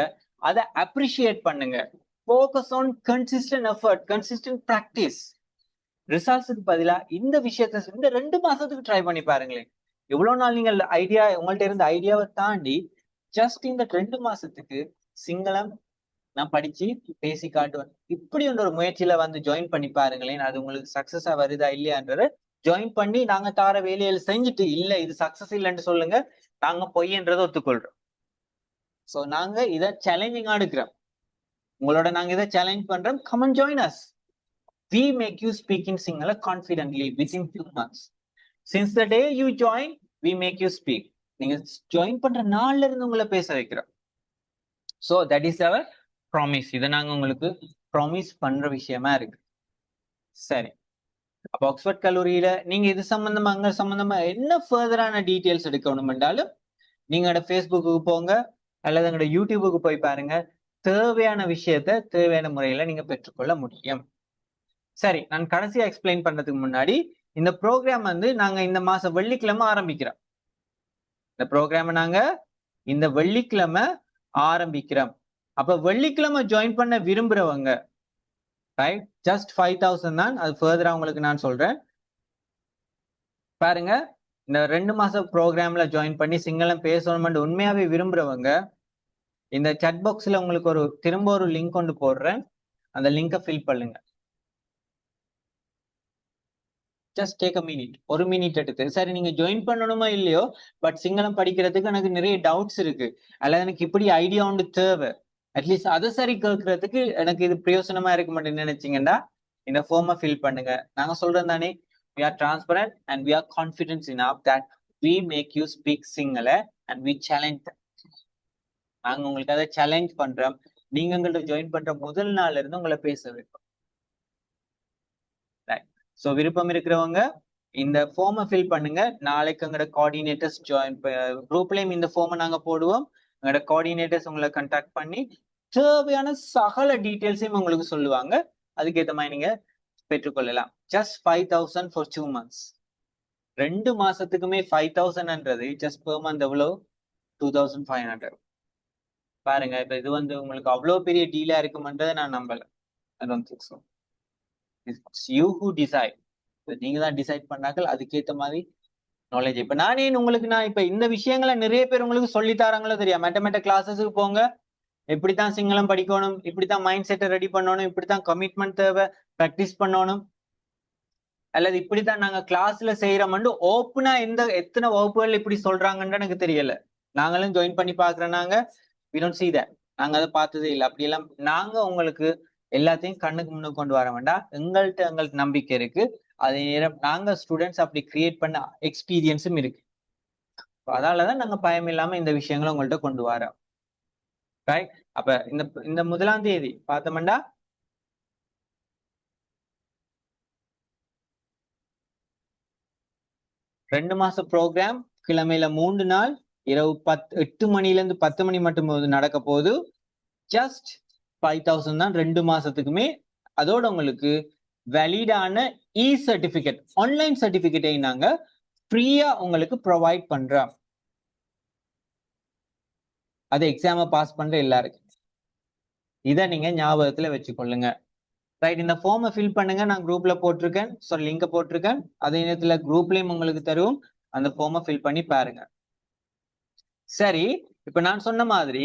அதை அப்ரிஷியேட் பண்ணுங்க. Focus on consistent effort, consistent practice. ரிசல்ட்ஸுக்கு பதிலா இந்த விஷயத்த இந்த 2 மாசத்துக்கு ட்ரை பண்ணி பாருங்களேன். எவ்வளவு நாள் நீங்கள் ஐடியா, உங்கள்ட்ட இருந்த ஐடியாவை தாண்டி ஜஸ்ட் இந்த 2 மாசத்துக்கு சிங்களம் நான் படிச்சு பேசி காட்டுவேன், இப்படி ஒரு முயற்சியில வந்து ஜாயின் பண்ணி பாருங்களேன். அது உங்களுக்கு சக்சஸா வருதா இல்லையான்றத ஜாயின் பண்ணி நாங்க தார வேலையில செஞ்சுட்டு இல்ல இது சக்சஸ் இல்லைன்னு சொல்லுங்க, நாங்க பொய்ன்றதை ஒத்துக்கொள்றோம். சோ நாங்க இதை சேலஞ்சிங்கா எடுக்கிறோம். உங்களோட நாங்க இதை சேலஞ்ச் பண்றோம். come and join us. We make you speak in Sinhala confidently within 2 months. Since the day you join, we make you speak. நீங்க ஜாயின் பண்ற நாள்ல இருந்து உங்களை பேச வைக்கிறோம். So that is our promise. இதை நாங்க உங்களுக்கு ப்ராமிஸ் பண்ற விஷயமா இருக்கு. சரி, அப்ப ஆக்ஸ்போர்ட் கல்லூரியில நீங்க இது சம்பந்தமா அங்க சம்பந்தமா என்ன ஃபர்தரான டீட்டெயில்ஸ் எடுக்கணும் என்றாலும் நீங்களோட ஃபேஸ்புக்கு போங்க அல்லது எங்களோட யூடியூபுக்கு போய் பாருங்க. தேவையான விஷயத்த தேவையான முறையில நீங்க பெற்றுக்கொள்ள முடியும். சரி, நான் கடைசியா எக்ஸ்பிளைன் பண்றதுக்கு முன்னாடி இந்த ப்ரோக்ராம் வந்து நாங்க இந்த மாசம் வெள்ளிக்கிழமை ஆரம்பிக்கிறோம். இந்த ப்ரோக்ராம் நாங்க இந்த வெள்ளிக்கிழமை ஆரம்பிக்கிறோம். அப்ப வெள்ளிக்கிழமை ஜாயின் பண்ண விரும்புறவங்க, ரைட், ஜஸ்ட் 5,000 தான். அது ஃபர்தரா உங்களுக்கு நான் சொல்றேன். பாருங்க, இந்த 2 மாசம் ப்ரோக்ராம்ல ஜாயின் பண்ணி சிங்களம் பேசணும்னு உண்மையாவே விரும்புறவங்க இந்த chat பாக்ஸ்ல உங்களுக்கு திரும்ப ஒரு லிங்க் கொண்டு போடுறேன். அந்த லிங்கை ஃபில் பண்ணுங்க. ஜஸ்ட் டேக் அ மினிட், ஒரு மினிட் எடுத்து. சரி, நீங்க ஜாயின் பண்ணணுமா இல்லையோ, பட் சிங்களம் படிக்கிறதுக்கு எனக்கு நிறைய டவுட்ஸ் இருக்கு, அல்லது எனக்கு இப்படி ஐடியா ஒன்று தேவை, அட்லீஸ்ட் அதை சரி கேட்கறதுக்கு எனக்கு இது பிரயோசனமா இருக்க மாட்டேன்னு நினைச்சீங்கன்னா இந்த ஃபார்மை ஃபில் பண்ணுங்க. நாங்க சொல்றோம் தானே, we are transparent and we are confident enough that we make you speak Sinhala and we challenge them. நாங்க உங்களுக்கு அதை சேலஞ்ச் பண்றோம். நீங்க எங்கள்ட்ட ஜாயின் பண்ற முதல் நாள்ல இருந்து உங்களை பேச வைப்போம். ஸோ விருப்பம் இருக்கிறவங்க இந்த ஃபார்மை ஃபில் பண்ணுங்க. நாளைக்கு எங்களோட கோஆர்டினேட்டர்ஸ் ஜாயின் குரூப்லயும் இந்த ஃபார்மை நாங்க போடுவோம். எங்களோட கோஆர்டினேட்டர்ஸ் உங்களை கண்டாக்ட் பண்ணி தேவையான சகல டீட்டெயில்ஸையும் உங்களுக்கு சொல்லுவாங்க. அதுக்கேற்ற மாதிரி நீங்க பெற்றுக்கொள்ளலாம். Just 5,000 for 2 months. 2 மாசத்துக்குமே 5,000ன்றது ஜஸ்ட் பெர் மந்த் எவ்வளோ? 2,500. பாருங்க, இப்ப இது உங்களுக்கு அவ்வளவு பெரிய டீலா இருக்குமன்றதை நான் நம்பல. I don't think so. It's you who decide. நீங்க தான் டிசைட் பண்ணாக்கள், அதுக்கேற்ற மாதிரி நாலேஜ். இப்ப நான் இப்ப இந்த விஷயங்களை நிறைய பேர் உங்களுக்கு சொல்லி தராங்களோ தெரியும். மேத்தமேட்டிக் கிளாஸஸுக்கு போங்க, இப்படித்தான் சிங்களம் படிக்கணும், இப்படித்தான் மைண்ட் செட்டை ரெடி பண்ணணும், இப்படித்தான் கமிட்மெண்ட் தேவை, ப்ராக்டிஸ் பண்ணணும், அல்லது இப்படித்தான் நாங்க கிளாஸ்ல செய்யறோம்னு ஓப்பனா எத்தனை வகுப்புகள் இப்படி சொல்றாங்கன்னு எனக்கு தெரியல. நாங்களும் ஜாயின் பண்ணி பாக்குறோம். நாங்க we don't see that. நாங்க அதை பார்த்ததே இல்லை. அப்படி எல்லாம் நாங்க உங்களுக்கு எல்லாத்தையும் கண்ணுக்கு முன்னுக்கு கொண்டு வர வேண்டாம். எங்களுக்கு நம்பிக்கை இருக்கு. அதே நேரம் நாங்க ஸ்டூடெண்ட்ஸ் அப்படி கிரியேட் பண்ண எக்ஸ்பீரியன்ஸும் இருக்கு. அதனாலதான் நாங்க பயம் இல்லாம இந்த விஷயங்களை உங்கள்ட்ட கொண்டு வரோம். ரைட்? அப்ப இந்த 1ஆம் தேதி பார்த்தோம்னா 2 மாச ப்ரோக்ராம், கிழமையில 3 நாள், இரவு 8 மணில இருந்து 10 மணி மட்டும் நடக்க போகுது. ஜஸ்ட் 5,000 தான் 2 மாசத்துக்குமே. அதோட உங்களுக்கு வேலிடான சர்டிபிகேட், ஆன்லைன் சர்டிபிகேட்டை நாங்க ஃப்ரீயா உங்களுக்கு ப்ரொவைட் பண்றோம். அது எக்ஸாம பாஸ் பண்ற எல்லாருக்கும். இதை நீங்க ஞாபகத்துல வச்சுக்கொள்ளுங்க. ரைட்? இந்த ஃபார்மை ஃபில் பண்ணுங்க. நான் குரூப்ல போட்டிருக்கேன், லிங்க போட்டிருக்கேன். அதே நேரத்துல குரூப்லயும் உங்களுக்கு தருவோம். அந்த ஃபார்மை ஃபில் பண்ணி பாருங்க. சரி, இப்ப நான் சொன்ன மாதிரி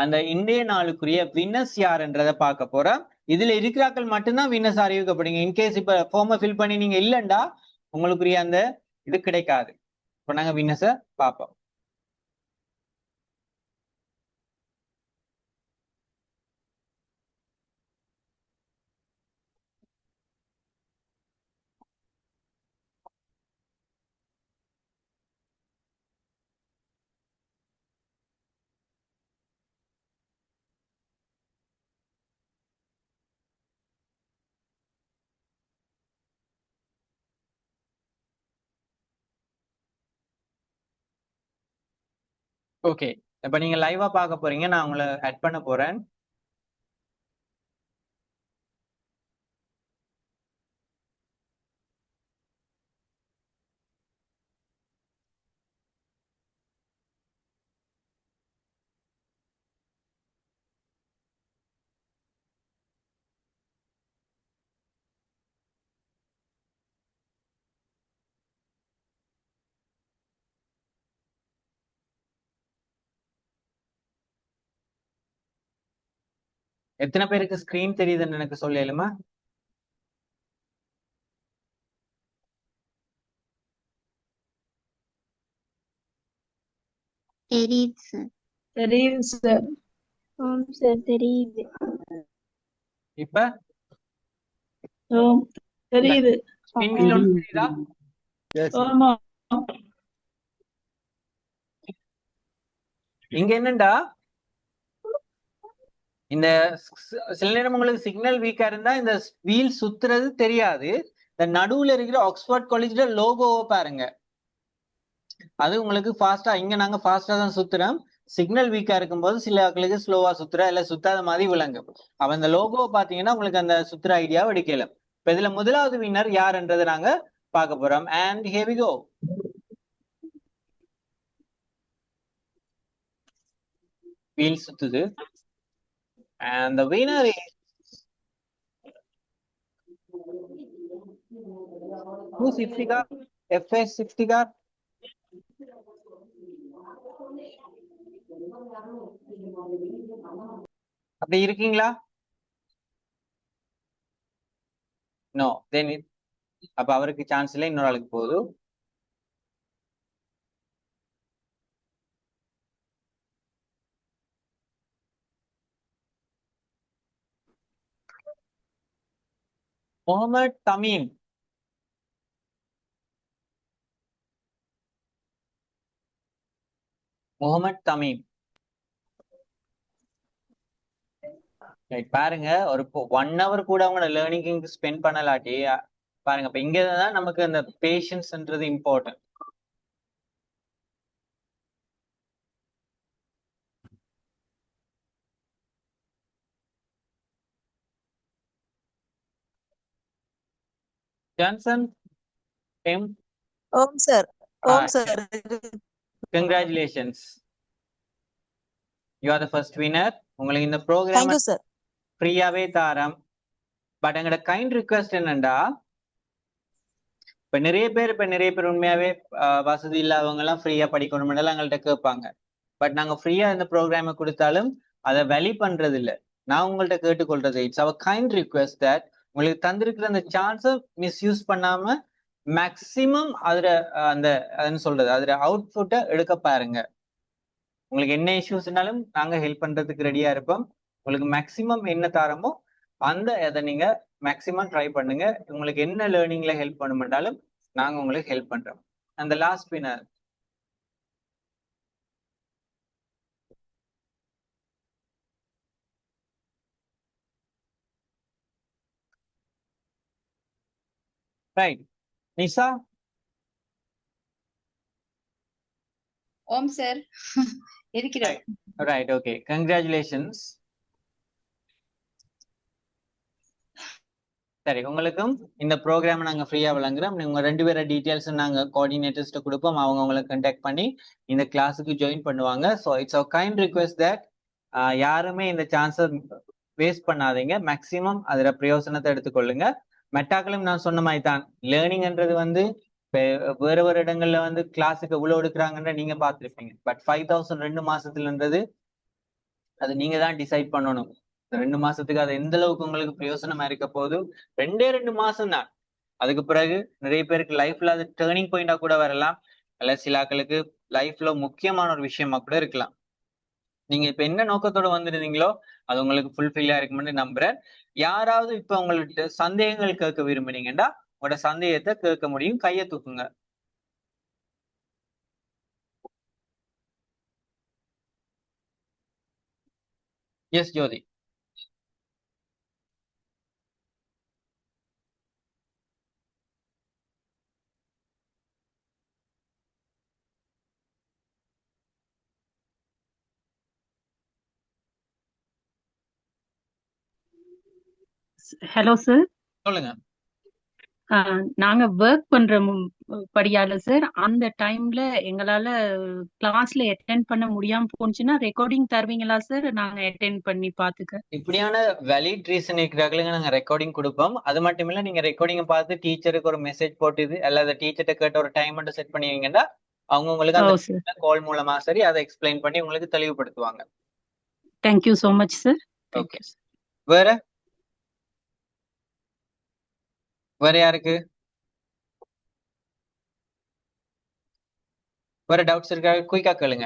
அந்த இன்றைய நாளுக்குரிய வின்னர்ஸ் யாருன்றதை பார்க்க போறோம். இதுல இருக்கிறாக்கள் மட்டும்தான் வின்னர்ஸ் அறிவிக்கப்படுங்க. இன்கேஸ் இப்ப ஃபார்மை ஃபில் பண்ணி நீங்க இல்லைண்டா உங்களுக்குரிய அந்த இது கிடைக்காது. இப்ப நாங்க வின்னர்ஸை பார்ப்போம். ஓகே, இப்ப நீங்க லைவா பார்க்க போறீங்க. நான் உங்களை ஆட் பண்ண போறேன். எத்தனை பேருக்கு ஸ்கிரீன் தெரியுதுன்னு எனக்கு சொல்லலுமா? தெரியுது சார். தெரியுது சார். ஆம் சார், தெரியுது. இப்ப தெரியுது. ஸ்கிரீன்ல ஒண்ணு தெரியுதா? Yes. ஆமா. இங்க என்னண்டா, இந்த சில நேரம் உங்களுக்கு சிக்னல் வீக்கா இருந்தா இந்த வீல் சுத்துறது தெரியாது. இந்த நடுவுல இருக்கிற ஆக்ஸ்போர்ட் காலேஜ்ல லோகோவை பாருங்க. அது உங்களுக்கு ஃபாஸ்டா, இங்க நாங்க ஃபாஸ்டா தான் சுத்துறோம். சிக்னல் வீக்கா இருக்கும்போது சில ஆட்களுக்கு ஸ்லோவா சுத்துற இல்ல சுத்தாத மாதிரி விளங்கும். அவ இந்த லோகோவை பாத்தீங்கன்னா உங்களுக்கு அந்த சுத்துற ஐடியா எடுக்கலாம். இப்ப இதுல முதலாவது வின்னர் யாருன்றதை நாங்க பார்க்க போறோம். And here we go. Wheel சுத்துது. And the winner is who's Iftikhar? FS Iftikhar. அப்படி இருக்கீங்களா? நோ தென் அப்ப அவருக்கு சான்ஸ் இல்லை, இன்னொரு ஆளுக்கு போகுது. முகமது தமீம். முகமது தமீம். ரைட், பாருங்க ஒரு 1 hour கூட அவங்க லேர்னிங்க்கு ஸ்பெண்ட் பண்ணலாட்டி பாருங்க. இப்ப இங்க தான் நமக்கு அந்த பேஷன்ஸ்ன்றது இம்பார்ட்டன்ட். ஜான்சன் எம் ஓம் சார். ஓம் sir. Congratulations, you are the first winner. உங்களுக்கு இந்த ப்ரோக்ராம் தேங்க்யூ சார். ஃப்ரீயாவே தாரம். பட் எங்களோட கைண்ட் ரிக்வெஸ்ட் என்னண்டா, இப்ப நிறைய பேர் உண்மையாவே வசதி இல்லாதவங்க எல்லாம் ஃப்ரீயா படிக்கணும்னு எங்கள்கிட்ட கேட்பாங்க. பட் நாங்க ஃப்ரீயா இந்த ப்ரோக்ராமை கொடுத்தாலும் அதை வெளி பண்றது இல்லை. நான் உங்கள்கிட்ட கேட்டுக்கொள்றது, it's our kind request that உங்களுக்கு தந்திருக்கிற அந்த சான்ஸை மிஸ்யூஸ் பண்ணாம மேக்சிமம் அதுல அந்த அதுன்னு சொல்றது அதுல அவுட்புட்டை எடுக்க பாருங்க. உங்களுக்கு என்ன இஷ்யூஸ்னாலும் நாங்க ஹெல்ப் பண்றதுக்கு ரெடியா இருப்போம். உங்களுக்கு மேக்சிமம் என்ன தாரமோ அந்த அதை நீங்க மேக்சிமம் ட்ரை பண்ணுங்க. உங்களுக்கு என்ன லேர்னிங்ல ஹெல்ப் பண்ணுமென்றாலும் நாங்க உங்களுக்கு ஹெல்ப் பண்றோம். அந்த லாஸ்ட் வினர் ரைட், நிஷா. ஓம் சார். இருக்கிறோம். Right, okay, congratulations. சரி, உங்களுக்கும் இந்த ப்ரோக்ராம் நாங்க ஃப்ரீயா வழங்குறோம். உங்க 2 பேர டீட்டெயில்ஸ் நாங்க கோஆர்டினேட்டர்ஸ்ட்ட கொடுப்போம். அவங்க உங்களை கான்டாக்ட் பண்ணி இந்த கிளாஸுக்கு ஜாயின் பண்ணுவாங்க. So it's our kind request that யாருமே இந்த சான்ஸை வேஸ்ட் பண்ணாதீங்க. மேக்சிமம் அதுல பிரயோசனத்தை எடுத்துக்கொள்ளுங்க. மெட்டாக்களும் நான் சொன்ன மாதிரி தான், லேர்னிங்ன்றது வந்து வேற இடங்கள்ல வந்து கிளாஸுக்கு எவ்வளவு எடுக்கிறாங்கன்ற நீங்க பார்த்துருப்பீங்க. பட் 5000 2 மாசத்துலன்றது அது நீங்க தான் டிசைட் பண்ணணும். 2 மாசத்துக்கு அது எந்த அளவுக்கு உங்களுக்கு பிரயோசனமா இருக்க போகுது. 2 மாசம் தான். அதுக்கு பிறகு நிறைய பேருக்கு லைஃப்ல அது டேர்னிங் பாயிண்டா கூட வரலாம். அல்ல சிலாக்களுக்கு லைஃப்ல முக்கியமான ஒரு விஷயமா கூட இருக்கலாம். நீங்க இப்ப என்ன நோக்கத்தோட வந்திருந்தீங்களோ அது உங்களுக்கு ஃபுல்ஃபில்லா இருக்கும்னு நம்புறேன். யாராவது இப்ப உங்கள்ட்ட சந்தேகங்கள் கேட்க விரும்புனீங்கன்னா உங்களோட சந்தேகத்தை கேட்க முடியும். கையை தூக்குங்க. எஸ் ஜோதி. Hello sir. சொல்லுங்க. நாங்க ஒர்க் பண்ற படியால சார், அந்த டைம்ல எங்களால கிளாஸ்ல அட்டென்ட் பண்ண முடியாம போச்சுன்னா ரெக்கார்டிங் தருவீங்களா சார்? நாங்க அட்டென்ட் பண்ணி பாத்துக்க. இப்படியான வேலிட் ரீசன் இருக்கிறாங்களுக்கு நாங்க ரெக்கார்டிங் கொடுப்போம். அது மட்டும் இல்ல, நீங்க ரெக்கார்டிங் பார்த்து டீச்சருக்கு ஒரு மெசேஜ் போட்டு அல்லது டீச்சர்கிட்ட கேட்ட ஒரு டைம் மட்டும் செட் பண்ணுவீங்கன்னா அவங்க உங்களுக்கு அந்த கால் மூலமா சரி அதை எக்ஸ்பிளைன் பண்ணி உங்களுக்கு தெளிவுபடுத்துவாங்க. Thank you so much sir. Okay, வேற வேற யாருக்கு வேற டவுட்ஸ் இருக்கா? குயிக்கா கேளுங்க.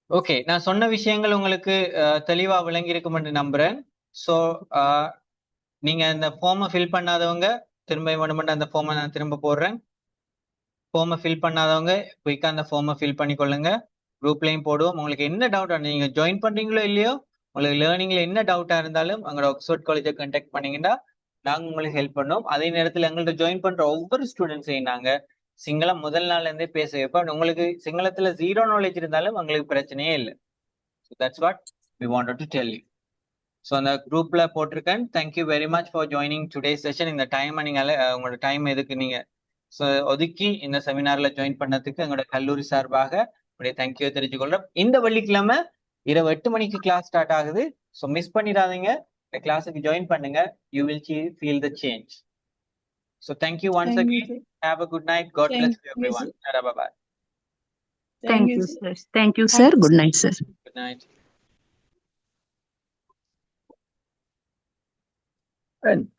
ஓகே, நான் சொன்ன விஷயங்கள் உங்களுக்கு தெளிவா விளங்கி இருக்கும் என்று நம்புறேன். ஸோ நீங்க இந்த ஃபார்மை ஃபில் பண்ணாதவங்க திரும்ப வேணுமென்று அந்த ஃபார்மை நான் திரும்ப போடுறேன். ஃபார்மை ஃபில் பண்ணாதவங்க குயிக்கா அந்த ஃபார்மை ஃபில் பண்ணி கொள்ளுங்க. குரூப்லையும் போடுவோம். உங்களுக்கு என்ன டவுட் நீங்க ஜாயின் பண்றீங்களோ இல்லையோ, உங்களுக்கு லேர்னிங்ல என்ன டவுட்டா இருந்தாலும் எங்களோட ஆக்ஸ்ஃபோர்ட் காலேஜை கான்டாக்ட் பண்ணீங்கன்னா நாங்க உங்களுக்கு ஹெல்ப் பண்ணோம். அதே நேரத்தில் எங்கள்ட்ட ஜாயின் பண்ற ஒவ்வொரு ஸ்டூடெண்ட்ஸையும் நாங்க சிங்களம் முதல் நாள்ல இருந்தே பேச வைப்போம். உங்களுக்கு சிங்களத்துல 0 நாலேஜ் இருந்தாலும் உங்களுக்கு பிரச்சனையே இல்லை. So that's what we wanted to tell you. So அந்த குரூப்ல போட்டிருக்கேன். Thank you very much for joining today session. இந்த டைமை நீங்க உங்களோட டைம் எதுக்கு நீங்க ஒதுக்கி இந்த செமினார்ல ஜாயின் பண்ணதுக்கு எங்களோட கல்லூரி சார்பாக தேங்க்யூ தெரிஞ்சுக்கொள்றோம். இந்த வெள்ளிக்கிழமை இரவு 8 மணிக்கு கிளாஸ் ஸ்டார்ட் ஆகுது. ஸோ மிஸ் பண்ணிடாதீங்க. இந்த கிளாஸுக்கு ஜாயின் பண்ணுங்க. You will feel the change. So thank you once Thank you, again. sir. Have a good night. God bless Thank you, you, everyone. sir. Bye-bye. Thank Thank you, you, sir. sir. Thank you, Thank sir. you, Good sir. night, sir. Good night. And